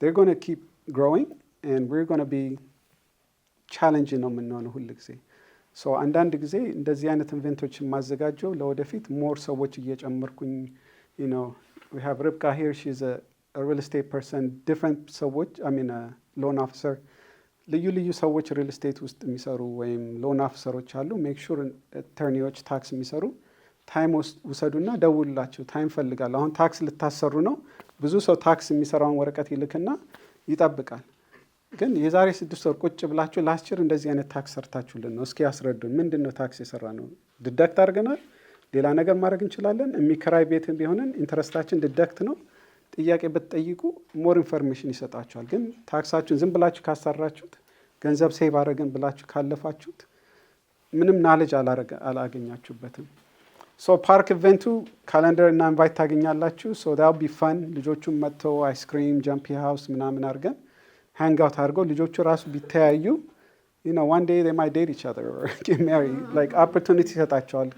Speaker 1: they're going to keep growing and we're going to be challenge ነው የምንሆነው ሁል ጊዜ። አንዳንድ ጊዜ እንደዚህ አይነት ኢቨንቶች የማዘጋጀው ለወደፊት ሞር ሰዎች እየጨመርኩኝ we have Ribka here, she's a real estate person, different ሰዎች loan officer ልዩ ሰዎች ሪል ስቴት ውስጥ የሚሰሩ ወይም ሎን ኦፊሰሮች አሉ። ሜክ ሹር አተርኒዎች ታክስ የሚሰሩ ታይም ውሰዱና ደውሉላቸው። ታይም ፈልጋለሁ፣ አሁን ታክስ ልታሰሩ ነው። ብዙ ሰው ታክስ የሚሰራውን ወረቀት ይልክና ይጠብቃል። ግን የዛሬ 6 ወር ቁጭ ብላችሁ ላስችር እንደዚህ አይነት ታክስ ሰርታችሁልን ነው፣ እስኪ ያስረዱን። ምንድን ነው ታክስ የሰራ ነው? ዲዳክት አድርገናል፣ ሌላ ነገር ማድረግ እንችላለን። የሚከራይ ቤትን ቢሆንን ኢንተረስታችን ዲዳክት ነው። ጥያቄ ብትጠይቁ ሞር ኢንፎርሜሽን ይሰጣችኋል። ግን ታክሳችሁን ዝም ብላችሁ ካሰራችሁት፣ ገንዘብ ሴቭ አደረግን ብላችሁ ካለፋችሁት ምንም ናሌጅ አላገኛችሁበትም። ፓርክ ኢቨንቱ ካለንደር እና ኢንቫይት ታገኛላችሁ። ዳው ቢ ፋን። ልጆቹም መጥተው አይስክሪም ጃምፒ ሃውስ ምናምን አድርገን ሃንግ አውት አድርገው ልጆቹ ራሱ ቢተያዩ one day they might date each other or get married, like opportunity ይሰጣቸዋል።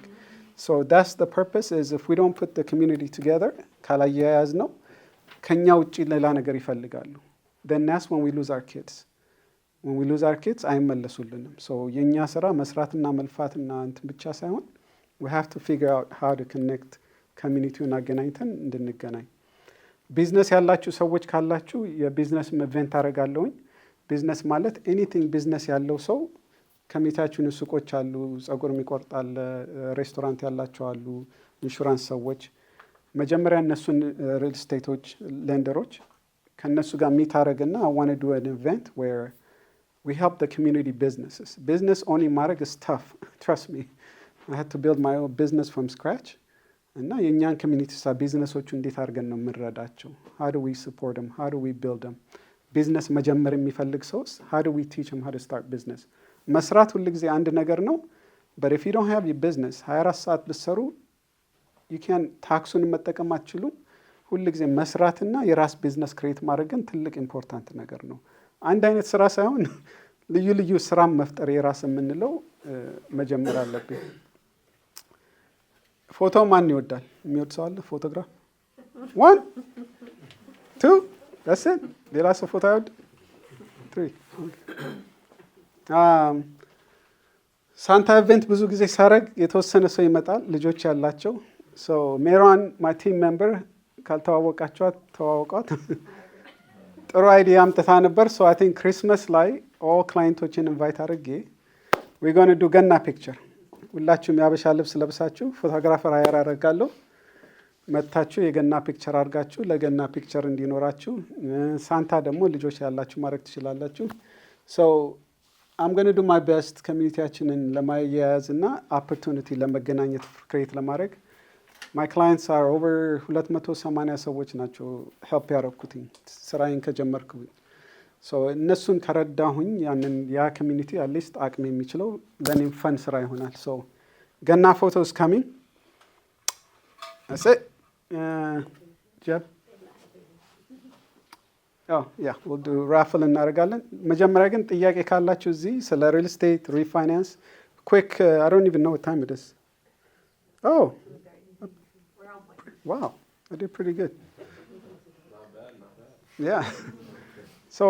Speaker 1: That's the purpose, is if we don't put the community together, ካላያያዝ ነው ከኛ ውጪ ሌላ ነገር ይፈልጋሉ። Then that's when we lose our kids. When we lose our kids አይመለሱልንም። የኛ ስራ መስራትና መልፋትና እንትን ብቻ ሳይሆን we have to figure out how to connect communityውን አገናኝተን እንድንገናኝ። ቢዝነስ ያላችሁ ሰዎች ካላችሁ የቢዝነስ ኢቨንት አደርጋለሁኝ። ቢዝነስ ማለት ኤኒቲንግ ቢዝነስ ያለው ሰው ኮሚኒቲያችን ሱቆች አሉ፣ ጸጉር የሚቆርጥ አለ፣ ሬስቶራንት ያላቸው አሉ፣ ኢንሹራንስ ሰዎች መጀመሪያ እነሱን ሪል ስቴቶች ሌንደሮች ከነሱ ጋር ሚት አደረግና I want to do an event where we help the community businesses. Business only ማድረግ is tough. Trust me. I had to build my own business from scratch. እና የእኛን ኮሚኒቲ ቢዝነሶቹ እንዴት አድርገን ነው የምንረዳቸው? How do we support them? How do we build them? ቢዝነስ መጀመር የሚፈልግ ሰውስ how do we teach them how to start business? መስራት ሁሉ ጊዜ አንድ ነገር ነው። but if you don't have your business 24 ሰዓት ብትሰሩ you can ታክሱን መጠቀም አትችሉም። ሁሉ ጊዜ መስራትና የራስ ቢዝነስ ክሬት ማድረግ ግን ትልቅ ኢምፖርታንት ነገር ነው። አንድ አይነት ስራ ሳይሆን ልዩ ስራ መፍጠር የራስ የምንለው መጀመር አለብን። ፎቶ ማን ይወዳል? የሚወድ ሰው አለ? ፎቶግራፍ 1 2 that's it። ሌላ ሰው ፎቶ አይወድ? 3 ሳንታ ኢቨንት ብዙ ጊዜ ሳረግ የተወሰነ ሰው ይመጣል፣ ልጆች ያላቸው። ሜሮን ማይ ቲም ሜምበር ካልተዋወቃችኋት ተዋወቋት። ጥሩ አይዲያ አምጥታ ነበር። I think ክሪስማስ ላይ ኦል ክላይንቶችን ኢንቫይት አድርጌ we're going to do ገና ፒክቸር። ሁላችሁም ያበሻ ልብስ ለብሳችሁ ፎቶግራፈር ሃየር አደርጋለሁ። መታችሁ የገና ፒክቸር አድርጋችሁ ለገና ፒክቸር እንዲኖራችሁ። ሳንታ ደግሞ ልጆች ያላችሁ ማድረግ ትችላላችሁ። I'm going to do my best ኮሚኒቲያችንን ለማያያዝ እና ኦፖርቹኒቲ ለመገናኘት ክሬት ለማድረግ። My clients are over 280 ሰዎች ናቸው ሄልፕ ያደረኩትኝ ስራዬን ከጀመርኩኝ። እነሱን ከረዳሁኝ ያንን ያ ኮሚኒቲ አትሊስት አቅም የሚችለው ለኔም ፈን ስራ ይሆናል። ገና ፎቶስ ካሚንግ Jeff? Yeah, we'll do raffle እናደርጋለን። መጀመሪያ ግን ጥያቄ ካላችሁ እዚህ ስለ ሪል ስቴት ሪፋይናንስ quick, I don't even know what time it is. Oh, wow, I did pretty good.
Speaker 2: Not bad.
Speaker 1: Yeah.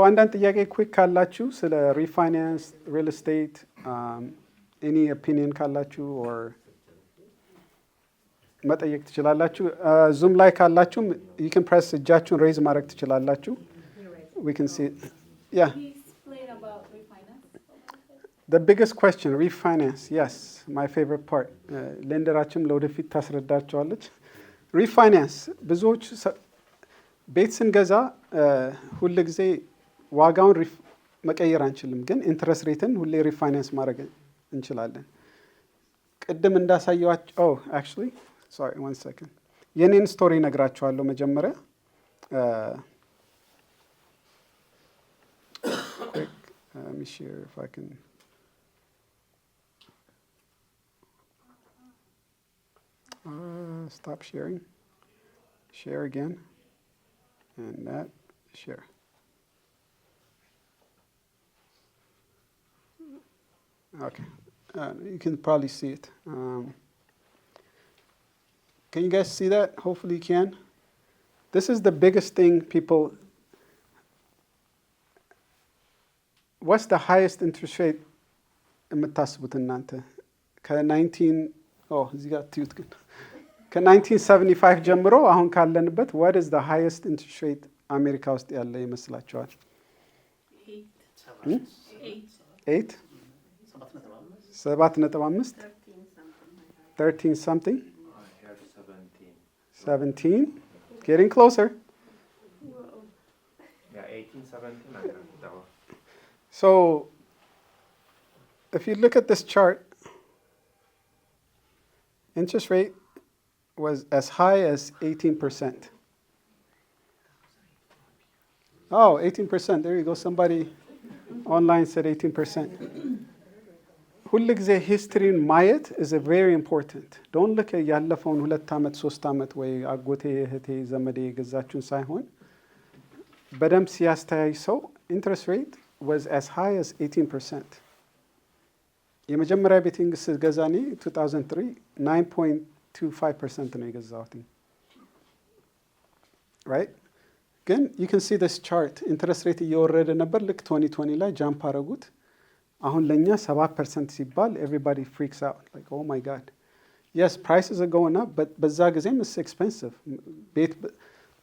Speaker 1: አንዳንድ ጥያቄ quick ካላችሁ ስለ ሪፋይናንስ ሪል ስቴት any opinion ካላችሁ or መጠየቅ ትችላላችሁ። ዙም ላይ ካላችሁም you can press እጃችሁን ሬዝ ማድረግ ትችላላችሁ. We can see it. Yeah.
Speaker 3: Can you explain about refinance?
Speaker 1: The biggest question, refinance. Yes, my favorite part. ሌንደራችንም ለወደፊት ታስረዳቸዋለች። ሪፋይናንስ ብዙዎች ቤት ስንገዛ ሁል ጊዜ ዋጋውን መቀየር አንችልም፣ ግን ኢንትረስት ሬትን ሁሌ ሪፋይናንስ ማድረግ እንችላለን። ቅድም እንዳሳየዋቸው actually sorry one second የኔን ስቶሪ ነግራችኋለሁ መጀመሪያ quick let me share if I can stop sharing, share again, and that, share. Okay, you can probably see it. Can you guys see that? Hopefully you can. This is the biggest thing people, what's the highest interest rate የምታስቡት እናንተ? እዚህ ጋር ትዩት ግን ከ1975 ጀምሮ አሁን ካለንበት what is the highest interest rate አሜሪካ ውስጥ ያለ ይመስላችኋል? 8 7.5 13 something 17 getting closer.
Speaker 2: Yeah, 18, 17 I heard that one.
Speaker 1: So if you look at this chart, interest rate was as high as 18%. Oh, 18%. There you go. Somebody online said 18%. ሁል ጊዜ ሂስትሪን ማየት is a very important. Don't look at ያለፈውን 2 ዓመት 3 ዓመት ወይ አጎቴ እህቴ ዘመዴ የገዛችሁን ሳይሆን በደንብ ሲያስተያይ ሰው interest rate was as high as 18%. የመጀመሪያ ቤቲንግ ስገዛ እኔ 2003 9.25% ነው የገዛሁት። right? ግን you can see this chart interest rate እየወረደ ነበር ልክ 2020 ላይ ጃምፕ አረጉት። አሁን ለኛ 7% ሲባል everybody freaks out like oh my god. Yes, prices are going up but በዛ ጊዜም it's expensive. ቤት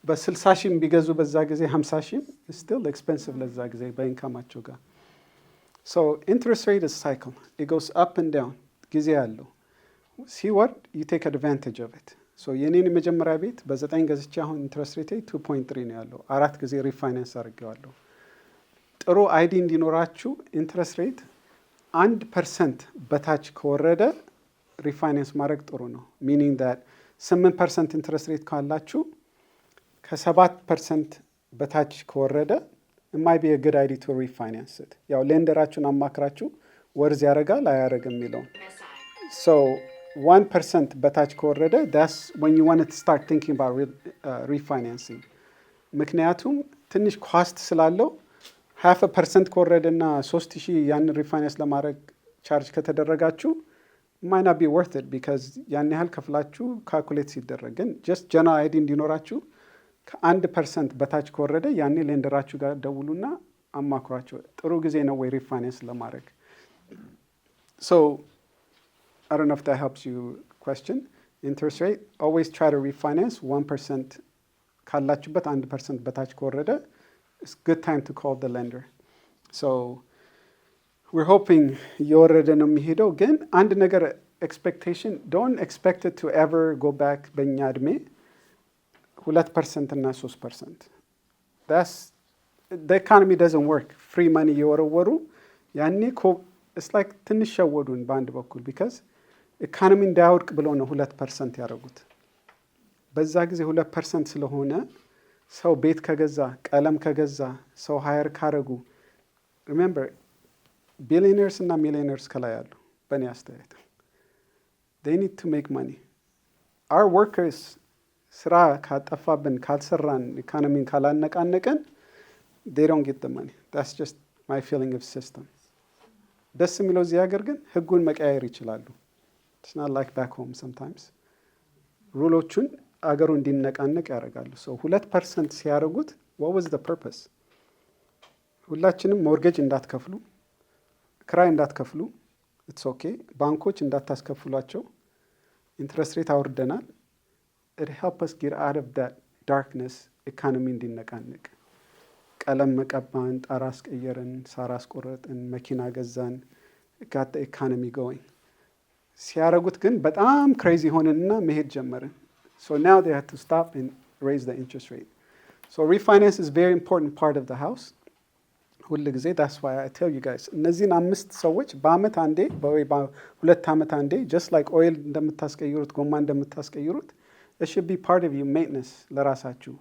Speaker 1: በ60 ሺህ ቢገዙ በዛ ጊዜ 50 ሺህ is still expensive ለዛ ጊዜ በኢንካማቸው ጋር። So interest rate is cycle. It goes up and down. ጊዜ ያለው see what you take advantage of it. So የኔን የመጀመሪያ ቤት በ9 ገዝቼ አሁን ኢንትረስት ሬት 2.3 ነው ያለው። 4 ጊዜ ሪፋይናንስ አድርጌዋለሁ። ጥሩ አይዲ እንዲኖራችሁ ኢንትረስት ሬት 1% በታች ከወረደ ሪፋይናንስ ማድረግ ጥሩ ነው። ሚኒንግ ዳት 8% ኢንትረስት ሬት ካላችሁ ከ7% በታች ከወረደ it might be a good idea to refinance it. ያው ሌንደራችሁን አማክራችሁ ወርዝ ያደርጋል አያደርግም የሚለውን so 1% በታች ከወረደ that's when you want to start thinking about refinancing. ምክንያቱም ትንሽ ኮስት ስላለው 0.5% ከወረደና 3000 ያንን ሪፋይናንስ ለማድረግ ቻርጅ ከተደረጋችሁ might not be worth it because ያን ያህል ከፍላችሁ ካልኩሌት ሲደረግ ግን just general አይዲ እንዲኖራችሁ ከ1% በታች ከወረደ ያኔ ሌንደራችሁ ጋር ደውሉና አማክሯቸው ጥሩ ጊዜ ነው ወይ ሪፋይናንስ ለማድረግ so I don't know if that helps you question interest rate always try to refinance 1% ካላችሁበት 1% በታች ከወረደ it's good time to call the lender. So we're hoping እየወረደ ነው የሚሄደው ግን አንድ ነገር expectation don't expect it to ever go back በእኛ እድሜ 2% እና 3%. That's the economy doesn't work. Free money እየወረወሩ ያኔ it's like ትንሽ ሸወዱን በአንድ በኩል because economy እንዳያወድቅ ብለው ነው 2% ያደረጉት። በዛ ጊዜ 2% ስለሆነ ሰው ቤት ከገዛ ቀለም ከገዛ ሰው ሃየር ካረጉ remember billionaires እና millionaires ከላይ አሉ በእኔ አስተያየት they need to make money. Our workers ስራ ካጠፋብን ካልሰራን ኢኮኖሚን ካላነቃነቀን they don't get the money. That's just my feeling of system. ደስ የሚለው እዚህ ሀገር ግን ህጉን መቀያየር ይችላሉ. It's not like back home sometimes. ሩሎቹን አገሩ እንዲነቃነቅ ያደርጋሉ. So 2% ሲያደርጉት what was the purpose? ሁላችንም ሞርጌጅ እንዳትከፍሉ ክራይ እንዳትከፍሉ it's okay. ባንኮች እንዳታስከፍሏቸው ኢንትረስት ሬት አውርደናል. It helped us get out of that darkness ኢኮኖሚ እንዲነቃነቅ ቀለም መቀባን ጣራ አስቀየርን ሳራ አስቆረጥን መኪና ገዛን got the economy going. ሲያረጉት ግን በጣም ክሬዚ ሆነንና መሄድ ጀመርን. So now they had to stop and raise the interest rate. So refinance is a very important part of the house. ሁል ጊዜ ዳስ ዋይ አይ ቴል ዩ ጋይስ እነዚህን 5 ሰዎች በአመት አንዴ ወይ በሁለት አመት አንዴ ጀስት ላይክ ኦይል እንደምታስቀይሩት ጎማ እንደምታስቀይሩት it should be part of your maintenance ለራሳችሁ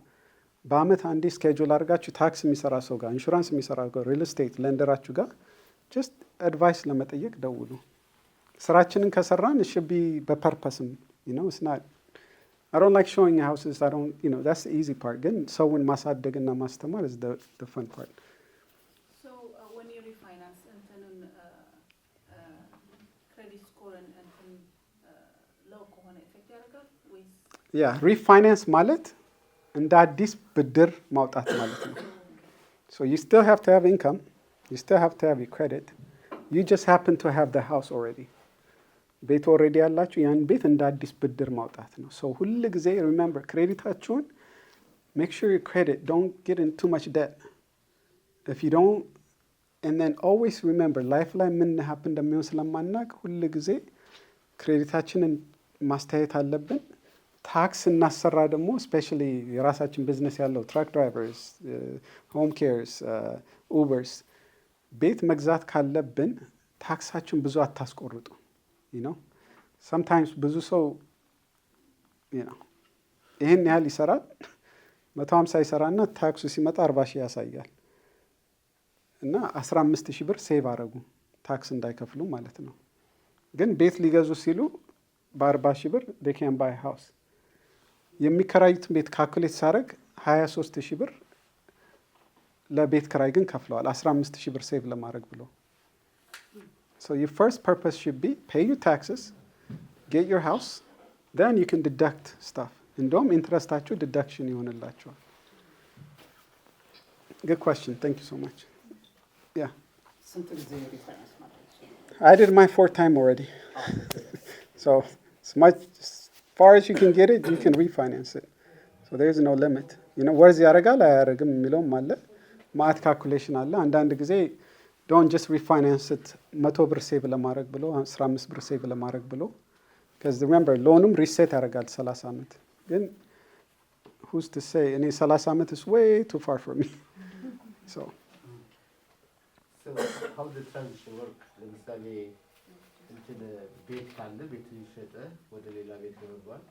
Speaker 1: በአመት አንዴ ስኬጁል አድርጋችሁ ታክስ የሚሰራ ሰው ጋር ኢንሹራንስ የሚሰራ ጋር ሪል ስቴት ለንደራችሁ ጋር ጀስት አድቫይስ ለመጠየቅ ደውሉ። ስራችንን ከሰራን it should be በፐርፐስም you know it's not I don't like showing houses I don't you know that's the easy part ግን ሰውን ማሳደግና ማስተማር is the fun part.
Speaker 3: So when you refinance እንትንን credit score and low ከሆነ effect ያደርጋል ወይስ?
Speaker 1: Yeah, refinance ማለት እንደ አዲስ ብድር ማውጣት ማለት ነው። So you still have to have income, you still have to have your credit. You just happen to have the house already. ቤት ኦልሬዲ ያላችሁ ያን ቤት እንደ አዲስ ብድር ማውጣት ነው። So ሁል ጊዜ remember ክሬዲታችሁን make sure your credit don't get in too much debt. If you don't and then always remember life ላይ ምን happen እንደሚሆን ስለማናውቅ ሁል ጊዜ ክሬዲታችንን ማስተያየት አለብን። ታክስ እናሰራ ደግሞ ስፔሻሊ የራሳችን ቢዝነስ ያለው ትራክ ድራይቨርስ፣ ሆም ኬርስ፣ ኡበርስ ቤት መግዛት ካለብን ታክሳችን ብዙ አታስቆርጡ። you know sometimes ብዙ ሰው you know ይሄን ያህል ይሰራል 150 ይሰራና ታክሱ ሲመጣ 40 ሺህ ያሳያል እና 15 ሺህ ብር ሴቭ አረጉ ታክስ እንዳይከፍሉ ማለት ነው። ግን ቤት ሊገዙ ሲሉ በ40 ሺህ ብር they can buy a house የሚከራዩትን ቤት ካልኩሌት ሳረግ 23 ሺህ ብር ለቤት ክራይ ግን ከፍለዋል 15 ሺህ ብር ሴቭ ለማድረግ ብሎ So your first purpose should be pay your taxes, get your house, then you can deduct stuff. እንደውም ኢንትረስታችሁ deduction ይሆንላችኋል። Good question. Thank you so much. Yeah.
Speaker 4: ስንት ጊዜ ሪፋይናንስ ማድረግ?
Speaker 1: I did my 4th time already. So as far as you can get it, you can refinance it. So there's no limit. You know, ወርዝ ያደርጋል አያደርግም የሚለውም አለ። ማት ካልኩሌሽን አለ። አንዳንድ ጊዜ don't just refinance it 100 ብር ሴቭ ለማድረግ ብሎ 15 ብር ሴቭ ለማድረግ ብሎ because remember ሎኑም ሪሴት ያደርጋል 30 አመት ግን who's to say እኔ 30 አመት is way too far for me so
Speaker 5: how the transition work ለምሳሌ እንትን ቤት ካለ ቤት ይሸጠ ወደ ሌላ ቤት ለመግባት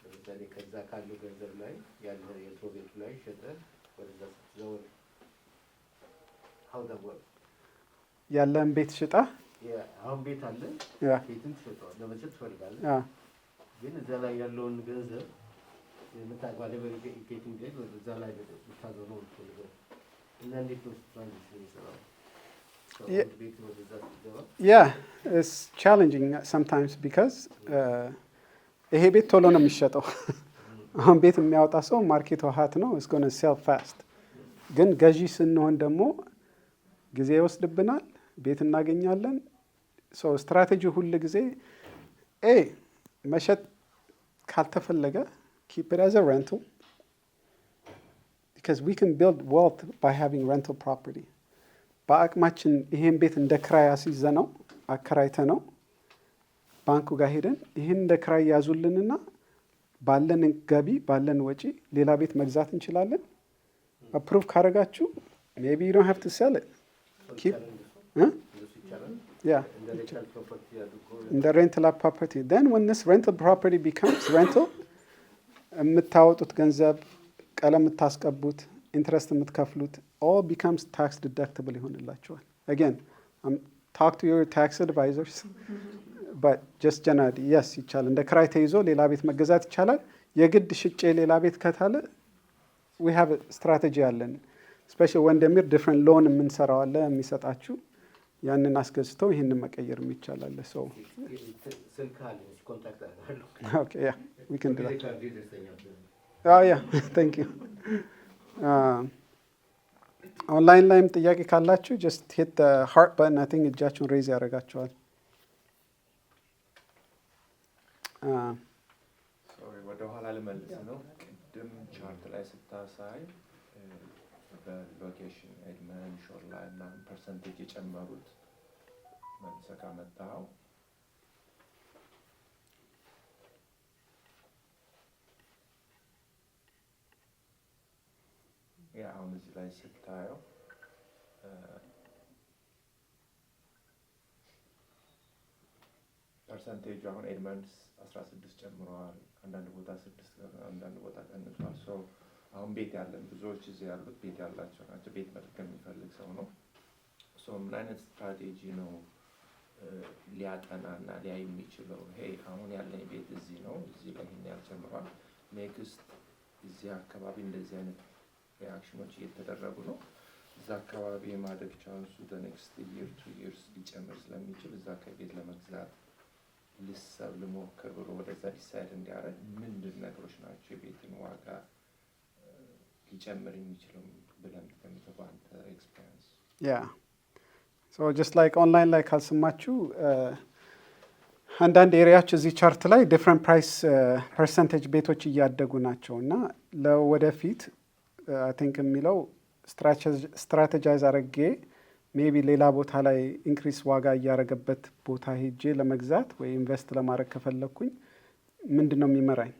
Speaker 5: ለምሳሌ ከዛ ካለው ገንዘብ ላይ ያለ የድሮ ቤቱ ላይ ሸጠ ወደዛ ዘወር how that work
Speaker 1: ያለን ቤት ሽጣ
Speaker 5: አሁን ቤት አለ
Speaker 1: ያ
Speaker 5: ቤትን ትሸጠዋል ለመሸጥ ትፈልጋለህ
Speaker 1: ያ
Speaker 5: ግን እዛ ላይ ያለውን ገንዘብ የምታጓለ በጌቲንግ ዴት ወደዛ ላይ ብታዘው ነው ትፈልጋለህ እና እንዴት ነው ትራንዚሽን ይሰራል? ቤት ወደዛ ትገባ
Speaker 1: yeah it's challenging sometimes because ይሄ ቤት ቶሎ ነው የሚሸጠው አሁን ቤት የሚያወጣ ሰው ማርኬቱ ሀት ነው it's going to sell fast ግን ገዢ ስንሆን ደግሞ ጊዜ ይወስድብናል ቤት እናገኛለን so ስትራቴጂ ሁሉ ጊዜ መሸጥ ካልተፈለገ keep it as a rental because we can build wealth by having rental property በአቅማችን ይሄን ቤት እንደ ክራይ አስይዘነው አከራይተነው ባንኩ ጋር ሄደን ይሄን እንደ ክራይ ያዙልንና ባለን ገቢ ባለን ወጪ ሌላ ቤት መግዛት እንችላለን አፕሩቭ ካረጋችሁ maybe you don't have to sell it keep yeah in the rental property then when this rental property becomes rental የምታወጡት ገንዘብ ቀለም የምታስቀቡት ኢንትረስት የምትከፍሉት all becomes tax deductible ይሆንላችኋል again talk to your tax advisors but just generally yes ይቻላል እንደ ክራይ ተይዞ ሌላ ቤት መገዛት ይቻላል የግድ ሽጬ ሌላ ቤት ከታለ we have a strategy አለን especially when demir different loan የምንሰራው አለ የሚሰጣችሁ ያንን አስገዝተው ይሄንን መቀየር ይቻላል so
Speaker 5: ስልካል ኮንታክት አድርጋለሁ
Speaker 1: okay yeah we can do that oh yeah thank you ኦንላይን ላይም ጥያቄ ካላችሁ just hit the heart button I think እጃችሁን ሬዝ ያደርጋችኋል
Speaker 2: ሶሪ ወደ ኋላ ልመልስ ነው ቅድም ቻርት ላይ ስታሳይ በሎኬሽን ኤድመን ሾር ላይ እና ፐርሰንቴጅ የጨመሩት መልሰህ ካመጣኸው ያ አሁን እዚህ ላይ ስታየው ፐርሰንቴጁ አሁን ኤድመንድስ 16 ጨምረዋል፣ አንዳንድ ቦታ 6፣ አንዳንድ ቦታ ቀንሷል። ሶ አሁን ቤት ያለን ብዙዎች እዚህ ያሉት ቤት ያላቸው ናቸው። ቤት መጠቀም የሚፈልግ ሰው ነው። ሶ ምን አይነት ስትራቴጂ ነው ሊያጠናና ሊያይ የሚችለው? ሄይ አሁን ያለኝ ቤት እዚህ ነው፣ እዚህ ላይ ይሄን ያልጨምሯል፣ ኔክስት እዚህ አካባቢ እንደዚህ አይነት ሪአክሽኖች እየተደረጉ ነው፣ እዛ አካባቢ የማደግ ቻንሱ ኔክስት ይር 2 years ሊጨምር ስለሚችል እዛ ከቤት ለመግዛት ልሰብ ልሞክር ብሎ ወደዛ ዲሳይድ እንዲያደርግ ምንድን ነገሮች ናቸው የቤትን ዋጋ ሊጨምር የሚችለው ብለን ተገምተው በአንተ ኤክስፔሪንስ?
Speaker 1: ያ ሶ ጀስት ላይክ ኦንላይን ላይ ካልሰማችሁ አንዳንድ ኤሪያዎች እዚህ ቻርት ላይ ዲፍረንት ፕራይስ ፐርሰንቴጅ ቤቶች እያደጉ ናቸው እና ለወደፊት አይ ቲንክ የሚለው ስትራቴጃይዝ አረጌ ሜቢ ሌላ ቦታ ላይ ኢንክሪስ ዋጋ እያረገበት ቦታ ሄጄ ለመግዛት ወይ ኢንቨስት ለማድረግ ከፈለግኩኝ ምንድን ነው የሚመራኝ?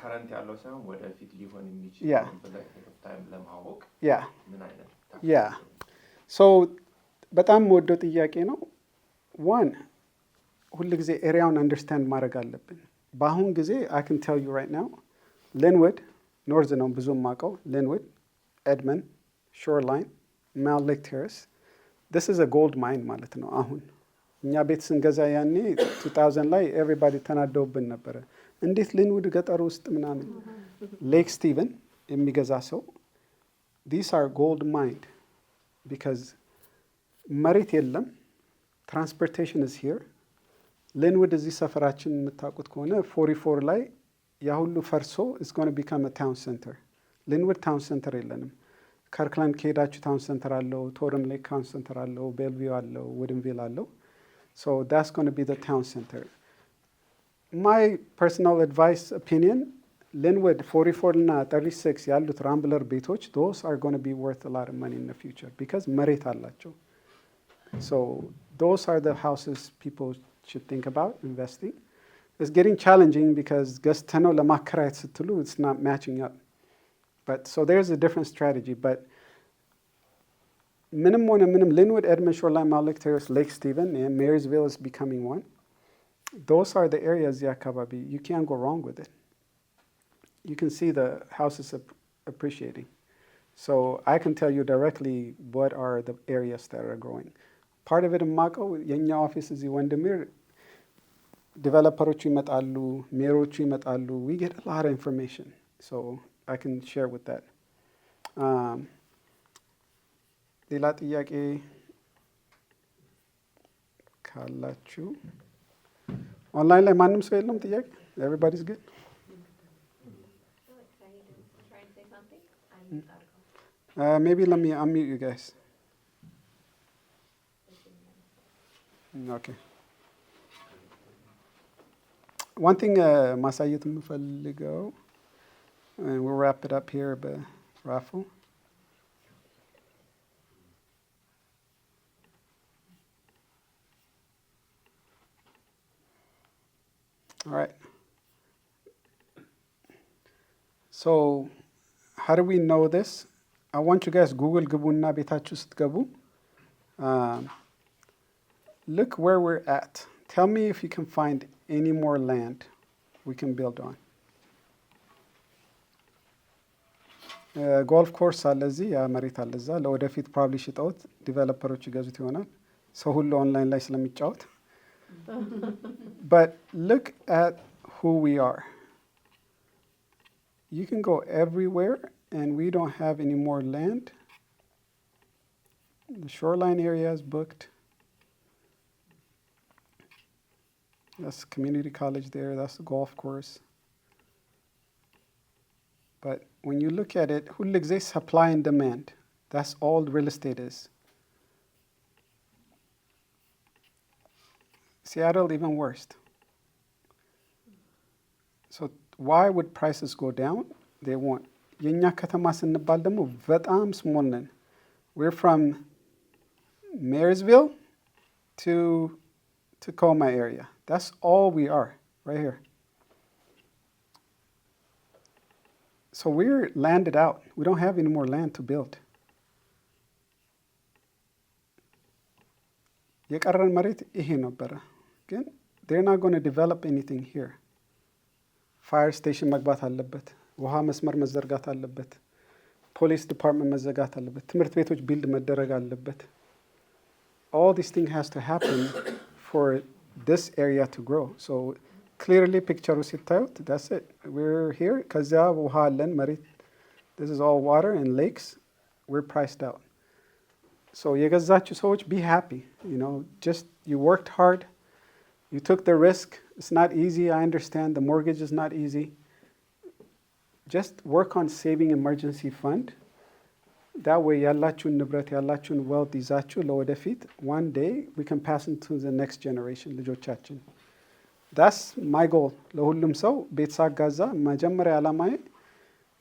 Speaker 2: ከረንት ያለው ሳይሆን ወደፊት ሊሆን የሚችል ታይም ለማወቅ ምን አይነት
Speaker 1: ያ ሶ በጣም የምወደው ጥያቄ ነው። ዋን ሁል ጊዜ ኤሪያውን አንደርስታንድ ማድረግ አለብን። በአሁን ጊዜ አይ ካን ቴል ዩ ራይት ናው ሊንውድ ኖርዝ ነው ብዙ የማውቀው፣ ሊንውድ፣ ኤድመንድ፣ ሾርላይን፣ ማል ሌክ ቴረስ this is a gold mine ማለት ነው። አሁን እኛ ቤት ስንገዛ ያኔ 2000 ላይ ኤቭሪባዲ ተናደውብን ነበረ። እንዴት ሊንውድ ገጠር ውስጥ ምናምን። ሌክ ስቲቨን የሚገዛ ሰው these are gold mined because መሬት የለም፣ ትራንስፖርቴሽን is here። ሊንውድ እዚህ ሰፈራችን የምታውቁት ከሆነ 44 ላይ ያ ሁሉ ፈርሶ is going to become a town center። ሊንውድ ታውን ሴንተር የለንም። ካርክላንድ ከሄዳችሁ ታውን ሴንተር አለው፣ ቶርም ሌክ ታውን ሴንተር አለው፣ ቤልቪው አለው፣ ውድንቪል አለው። so that's going to be the town center. My personal advice opinion ሊንውድ 44 እና 36 ያሉት ራምብለር ቤቶች those are going to be worth a lot of money in the future because መሬት አላቸው። so those are the houses people should think about investing. It's getting challenging because ገዝተነው ለማከራየት ስትሉ it's not matching up. But so there's a different strategy. But minimum Linwood, Edmond, Shoreline, Maal Lake Terrace, Lake Stephen, and Marysville is becoming one. Those are the areas, Yakababi, you can't go wrong with it. You can see the houses appreciating. So I can tell you directly what are the areas that are growing. Part of it in Mako, Yenya office is Wendemir. Developeroቹ ይመጣሉ፣ ሜሮቹ ይመጣሉ. We get a lot of information. So I can share with that. ሌላ ጥያቄ ካላችሁ ኦንላይን ላይ ማንም ሰው የለም ጥያቄ? Everybody's good? Maybe let me unmute you guys. Okay. One thing ማሳየት የምፈልገው and we'll wrap it up here, but Raffle. All right. So, how do we know this? I want you guys Google ግቡና ቤታችሁ ስትገቡ look where we're at. Tell me if you can find any more land we can build on. ጎልፍ ኮርስ አለ እዚህ፣ ያ መሬት አለ እዛ። ለወደፊት ፕሮባብሊ ሽጠውት ዲቨሎፐሮች ይገዙት ይሆናል፣ ሰው ሁሉ ኦንላይን ላይ ስለሚጫወት። But look at who we are. You can go everywhere and we don't have any more land. The shoreline area is booked. That's community college there, that's the golf course. But when you look at it, ሁል ጊዜ supply and demand. That's all real estate is. Seattle even worse. So why would prices go down? They won't. የኛ ከተማ ስንባል ደግሞ በጣም small ነን. We're from Marysville to Tacoma area. That's all we are, right here. So we're landed out. We don't have any more land to build. የቀረን መሬት ይሄ ነበረ። ግን they're not going to develop anything here. ፋየር ስቴሽን መግባት አለበት፣ ውሃ መስመር መዘርጋት አለበት፣ ፖሊስ ዲፓርትመንት መዘጋት አለበት፣ ትምህርት ቤቶች ቢልድ መደረግ አለበት። all these things has to happen for this area to grow. So clearly picture ሲታዩት that's it. We're here ከዚያ ውሃ አለን መሬት this is all water and lakes. We're priced out. So የገዛችሁ ሰዎች be happy. You know, just you worked hard. You took the risk. It's not easy. I understand the mortgage is not easy. Just work on saving emergency fund. That way ያላችሁን ንብረት ያላችሁን wealth ይዛችሁ ለወደፊት one day we can pass into the next generation ልጆቻችን. That's my goal. ለሁሉም ሰው ቤት ሳጋዛ መጀመሪያ ዓላማዬ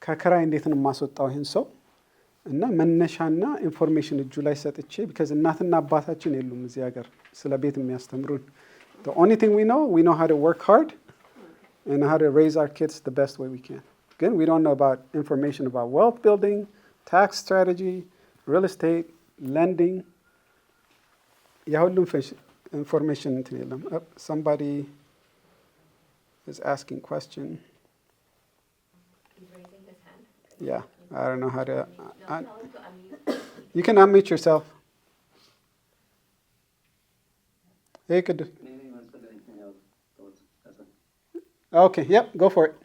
Speaker 1: ከክራይ እንዴት ነው የማስወጣው ይህን ሰው እና መነሻና ኢንፎርሜሽን እጁ ላይ ሰጥቼ because እናትና አባታችን የሉም እዚህ ሀገር ስለ ቤት የሚያስተምሩን. The only thing we know how to work hard and how to raise our kids the best way we can. Again, we don't know about information about wealth building, tax strategy, real estate, lending. የሁሉም information እንትን የለም. Somebody is asking question.
Speaker 6: He's raising his hand.
Speaker 1: Yeah, I don't know how to.
Speaker 6: No, tell him to unmute.
Speaker 1: You can unmute yourself. Hey, good. Okay, yep, go for it.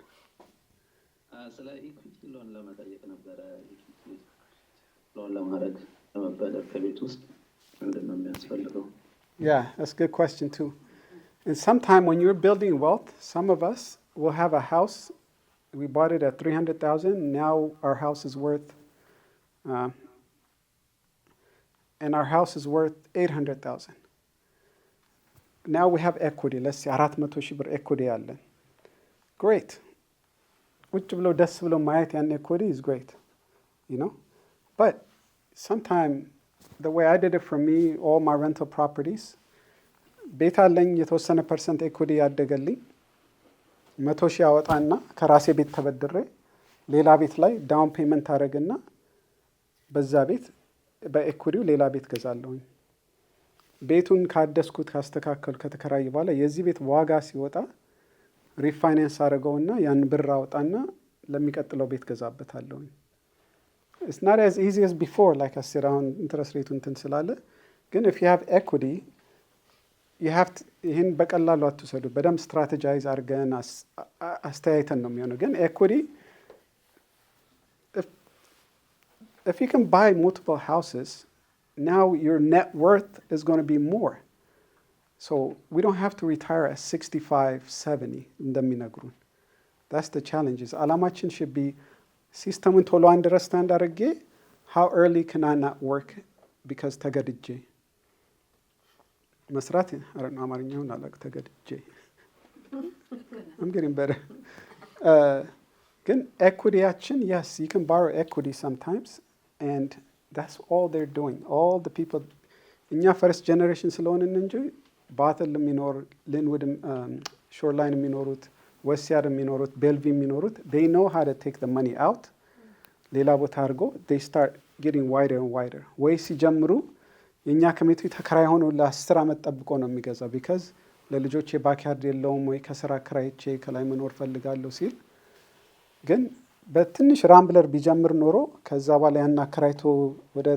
Speaker 7: ስለ ኢኩዊቲ ሎን ለመጠየቅ ነበረ። ኢኩዊቲ ሎን ለማድረግ ለመበደር ከቤት ውስጥ ምንድን ነው የሚያስፈልገው?
Speaker 1: Yeah, that's a good question too. And sometime when you're building wealth, some of us will have a house. We bought it at 300,000. Now our house is worth, and our house is worth 800,000. Now we have equity. Let's say 400,000 ብር equity አለን. Great. ቁጭ ብሎ ደስ ብሎ ማየት ያን equity is great, you know. But sometimes the way I did it for me, all my rental properties, ቤት አለኝ የተወሰነ ፐርሰንት equity ያደገልኝ 100,000 ያወጣና ከራሴ ቤት ተበድሬ ሌላ ቤት ላይ ዳውን ፔመንት አደረግና በዛ ቤት በኤኩሪው ሌላ ቤት ገዛለሁኝ። ቤቱን ካደስኩት ካስተካከል ከተከራይ በኋላ የዚህ ቤት ዋጋ ሲወጣ ሪፋይናንስ አደረገውና ያን ብር አወጣና ለሚቀጥለው ቤት ገዛበታለሁኝ። It's not as easy as before, like I said, አሁን ኢንትረስት ሬቱ እንትን ስላለ ግን if you have equity, you have to ይህን በቀላሉ አትውሰዱ። በደንብ ስትራቴጃይዝ አድርገን አስተያየተን ነው የሚሆነው። ግን equity, if you can buy multiple houses, now your net worth is going to be more. So we don't have to retire at 65, 70 እንደሚነግሩን. That's the challenges. ዓላማችን should be ሲስተሙን ቶሎ አንደርስታንድ አድርጌ how early can I not work because ተገድጄ መስራት አማርኛውን አላውቅም ተገድጄ I'm getting better. ግን ኤኩዲያችን yes, you can borrow equity sometimes and that's all they're doing. All the people እኛ ፈርስት ጀነሬሽን ስለሆንን እንጂ ባትል የሚኖር ሊንውድ ሾርላይን የሚኖሩት ወሲያድ የሚኖሩት ቤልቪ የሚኖሩት they know how to take the money out. ሌላ ቦታ አድርጎ they start getting wider and wider. ወይ ሲጀምሩ የእኛ ኮሚቴ ተከራይ ሆኖ ለ10 ዓመት ጠብቆ ነው የሚገዛው because ለልጆቼ ባክያርድ የለውም ወይ ከስራ ከራይቼ ከላይ መኖር ፈልጋለሁ ሲል ግን በትንሽ ራምብለር ቢጀምር ኖሮ ከዛ በኋላ ያን አከራይቶ ወደ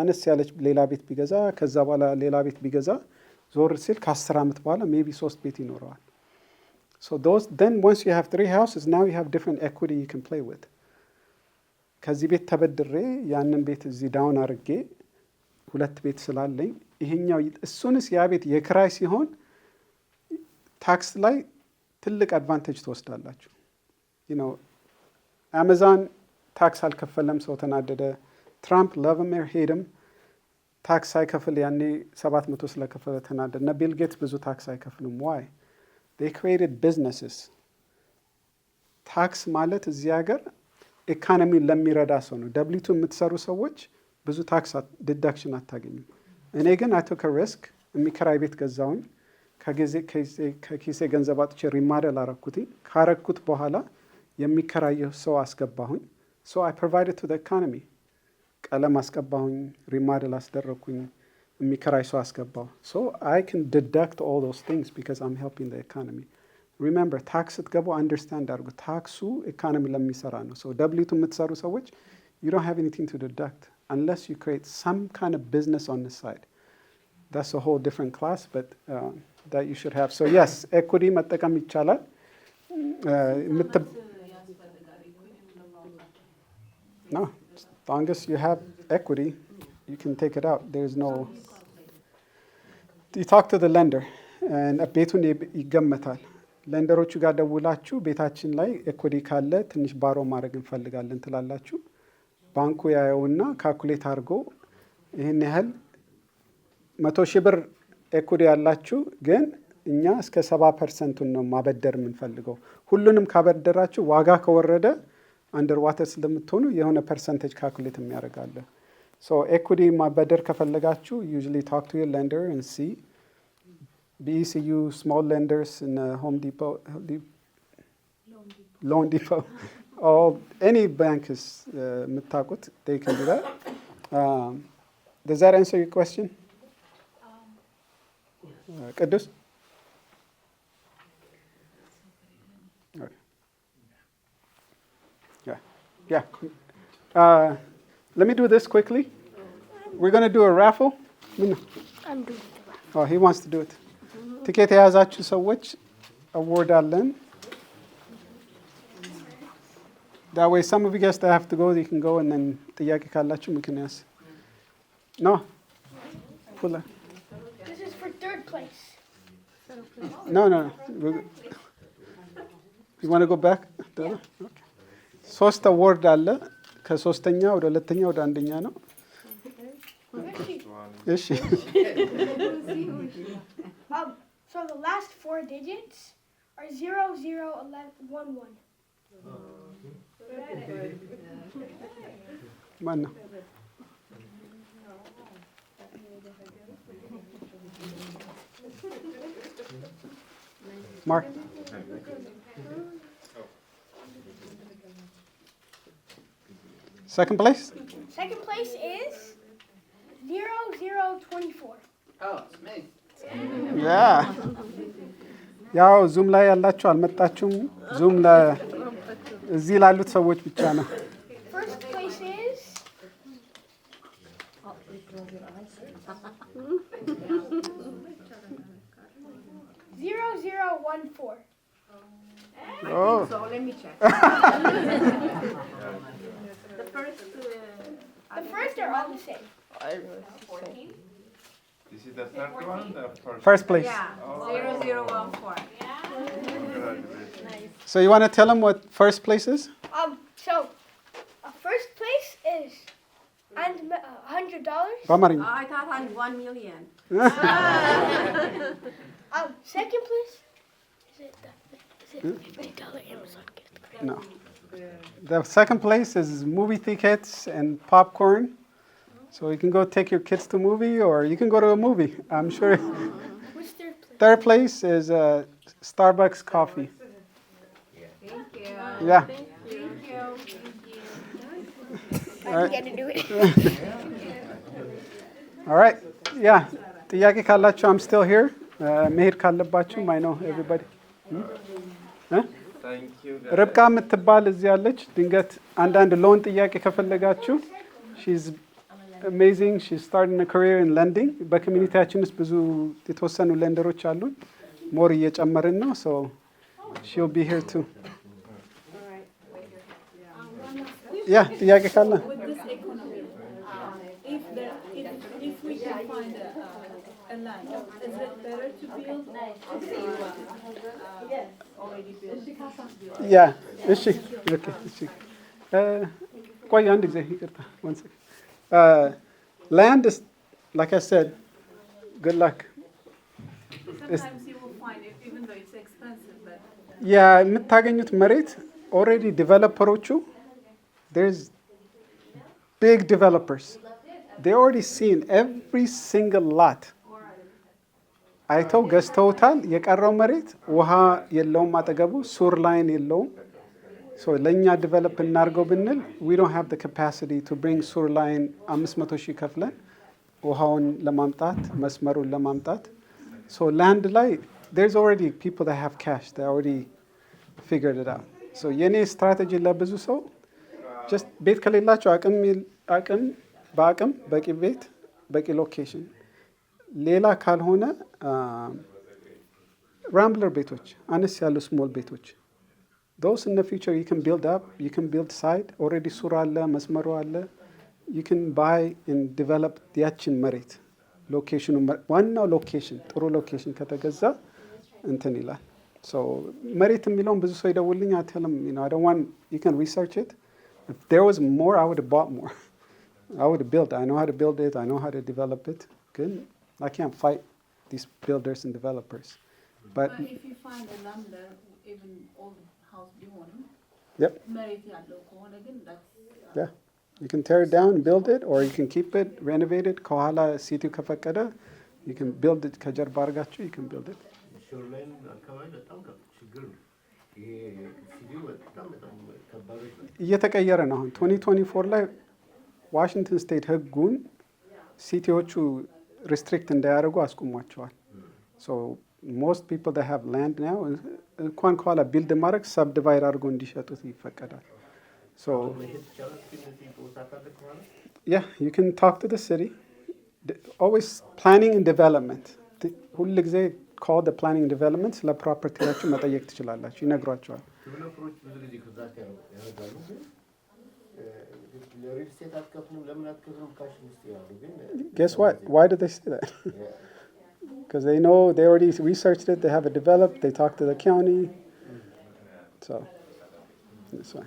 Speaker 1: አነስ ያለች ሌላ ቤት ቢገዛ ከዛ በኋላ ሌላ ቤት ቢገዛ ዞር ሲል ከ10 ዓመት በኋላ ሜቢ 3 ቤት ይኖረዋል። So then once you have 3 houses, now you have different equity you can play with. ከዚህ ቤት ተበድሬ ያንን ቤት እዚህ ዳውን አድርጌ 2 ቤት ስላለኝ ይሄኛው እሱንስ ያ ቤት የክራይ ሲሆን ታክስ ላይ ትልቅ አድቫንቴጅ ትወስዳላችሁ። you know አማዞን ታክስ አልከፈለም፣ ሰው ተናደደ። ትራምፕ ለቨሜር ሄድም ታክስ አይከፍል ያኔ 700 ስለከፈለ ተናደደ። እና ቢል ጌትስ ብዙ ታክስ አይከፍልም። why? They created businesses. ታክስ ማለት እዚህ ሀገር ኢኮኖሚ ለሚረዳ ሰው ነው። ደብሊቱ የምትሰሩ ሰዎች ብዙ ታክስ ዲዳክሽን አታገኙም። እኔ ግን I took a risk የሚከራይ ቤት ገዛሁኝ። ከኪሴ ገንዘብ አጥቼ ሪማደል አረኩትኝ። ካረኩት በኋላ የሚከራየው ሰው አስገባሁኝ። So I provided to the economy. ቀለም አስቀባሁኝ፣ ሪማደል አስደረኩኝ፣ የሚከራይ ሰው አስገባው። ሶ አይ ካን ዲዳክት ኦል ዶስ ቲንግስ ቢካዝ አም ሄልፒንግ ዘ ኢኮኖሚ። ሪሜምበር ታክስ ስትገቡ አንደርስታንድ አድርጉ። ታክሱ ኢኮኖሚ ለሚሰራ ነው። ሶ ደብሊቱ የምትሰሩ ሰዎች you don't have anything to deduct unless you create some kind of business on the side. That's a whole different class, but that you should have. So yes, equity መጠቀም ይቻላል።
Speaker 3: ያስፈልጋል ኢኩዊቲውን ለማውጣት?
Speaker 1: No, as long as you have equity, you can take it out. There's no. You talk to the lender, and ቤቱን ይገመታል። ሌንደሮቹ ጋር ደውላችሁ ቤታችን ላይ ኤኩቲ ካለ ትንሽ ባሮ ማድረግ እንፈልጋለን ትላላችሁ። ባንኩ ያየውና ካልኩሌት አድርጎ ይህን ያህል 100,000 ብር ኤኩቲ ያላችሁ ግን እኛ እስከ 70% ነው ማበደር የምንፈልገው። ሁሉንም ካበደራችሁ ዋጋ ከወረደ አንደር ዋተር ስለምትሆኑ የሆነ ፐርሰንቴጅ ካልኩሌት የሚያደርጋለ። ሶ ኤኩቲ ማበደር ከፈለጋችሁ usually talk to your lender and see. BECU, small lenders in Home Depot, Loan Depot, or any bank is የምታውቁት, they can do that. Does that answer your question? ቅዱስ? Yeah. Let me do this quickly. We're going to do a raffle.
Speaker 8: I'm doing it.
Speaker 1: Oh, he wants to do it. ቲኬት የያዛችሁ ሰዎች አዋርድ አለን። That way, some of you guys that have to go, you can go, and then ጥያቄ ካላችሁ we can ask. No? Pull it.
Speaker 8: This is for third place.
Speaker 1: No. You want to go back? Okay. 3 አዋርድ አለ። ከሶስተኛ ወደ ሁለተኛ ወደ አንደኛ ነው። እሺ።
Speaker 8: So the last 4 digits are 001111.
Speaker 1: ማን ነው? Mark. Second place?
Speaker 8: Second place is 0024.
Speaker 4: Oh, it's me.
Speaker 1: Yeah. ያው ዙም ላይ ያላችሁ አልመጣችሁም። ዙም እዚህ ላሉት ሰዎች ብቻ ነው።
Speaker 8: First place is 0014.
Speaker 1: Oh.
Speaker 3: So let me check.
Speaker 8: The first are all the same.
Speaker 3: 14?
Speaker 2: This is the third one, the first.
Speaker 1: First place.
Speaker 3: Yeah, 0014.
Speaker 1: So you want to tell them what first place is?
Speaker 8: So first place is $100.
Speaker 1: በአማርኛ
Speaker 3: I thought I had 1 million.
Speaker 8: Second place is it $50 Amazon gift card.
Speaker 1: No. The second place is movie tickets and popcorn. So you can go take your kids to movie, or you can go to a movie. I'm sure.
Speaker 8: What's third place?
Speaker 1: Third place is Starbucks coffee.
Speaker 3: Thank you.
Speaker 1: Yeah.
Speaker 3: Thank you.
Speaker 8: I get to do it.
Speaker 1: All right. Yeah. ጥያቄ ካላችሁ I'm still here. መሄድ ካለባችሁ I know everybody.
Speaker 2: Thank you.
Speaker 1: ርብቃ የምትባል እዚህ ያለች ድንገት አንዳንድ ሎን ጥያቄ ከፈለጋችሁ she's amazing. She's starting a career in lending. በኮሚኒቲያችን ውስጥ ብዙ የተወሰኑ ሌንደሮች አሉ። ሞር እየጨመርን ነው. So she'll be here too. Yeah, ጥያቄ ካለ
Speaker 3: With this economy, if we can find a land, is it better to build already built?
Speaker 1: Yeah. እሺ ኦኬ እሺ ቆይ አንድ ጊዜ ይቅርታ one second. Land is, like I said, good luck.
Speaker 3: Sometimes you will find it, even though it's expensive, but
Speaker 1: የምታገኙት መሬት already ዴቨሎፐሮቹ there's big developers. They already seen every single lot. አይተው ገዝተውታል። የቀረው መሬት ውሃ የለውም፣ አጠገቡ ሱር ላይን የለውም። So ለእኛ ዲቨሎፕ እናድርገው ብንል we don't have the capacity to bring sur line 500,000 ከፍለን ውሃውን ለማምጣት መስመሩን ለማምጣት ሶ ላንድ ላይ there's already people that have cash they already figured it out so የኔ ስትራቴጂ ለብዙ ሰው just ቤት ከሌላቸው በአቅም በቂ ቤት በቂ ሎኬሽን ሌላ ካልሆነ ራምብለር ቤቶች አነስ ያሉ ስሞል ቤቶች those in the future you can build up you can build side already ሱር አለ መስመሩ አለ you can buy and develop ያችን መሬት ሎኬሽኑ ዋናው ሎኬሽን ጥሩ ሎኬሽን ከተገዛ እንትን ይላል so መሬት የሚለውን ብዙ ሰው ይደውልኝ አትልም I don't want you can research it if there was more I would have bought more I would build I know how to build it I know how to develop it good I can't fight these builders and developers but
Speaker 3: if you find a land there even old house ቢሆንም
Speaker 1: yep
Speaker 3: መሬት ያለው ከሆነ ግን
Speaker 1: yeah you can tear it down and build it or you can keep it renovate it ከኋላ ሲቲው ከፈቀደ you can build it ከጀርባ አድርጋችሁ you can build it
Speaker 5: ሾርላይን አካባቢ በጣም ችግር ነው ይሄ ሲቲው በጣም ከባድ
Speaker 1: እየተቀየረ ነው አሁን 2024 ላይ ዋሽንግተን ስቴት ህጉን ሲቲዎቹ ሪስትሪክት እንዳያደርጉ አስቆሟቸዋል so most people that have land now እንኳን ከኋላ ቢልድ ማድረግ ሰብዲቫይድ አድርጎ እንዲሸጡት ይፈቀዳል so yeah you can talk to the city always planning and development ሁሉ ጊዜ call the planning and development ስለ ፕሮፐርቲያችሁ መጠየቅ ትችላላችሁ ይነግሯቸዋል
Speaker 5: ዴቨሎፐሮች ብዙ ጊዜ ከዛት ያደርጋሉ ግን ለሪል ስቴት አትከፍሉም ለምን አትከፍሉም ካሽ ውስጥ ያሉ ግን
Speaker 1: guess what why did they say that because they know they already researched it they have it developed they talked to the county so that's why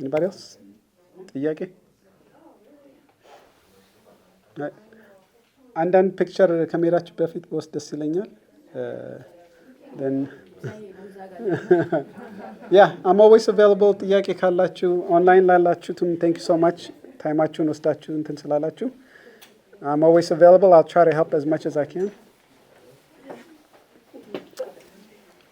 Speaker 1: anybody else ጥያቄ አንዳንድ ፒክቸር ከሜራችሁ በፊት ወስድ ደስ ይለኛል then yeah I'm always available ጥያቄ ካላችሁ ኦንላይን ላላችሁትም thank you so much ታይማችሁን ወስዳችሁ እንትን ስላላችሁ I'm always available I'll try to help as much as I can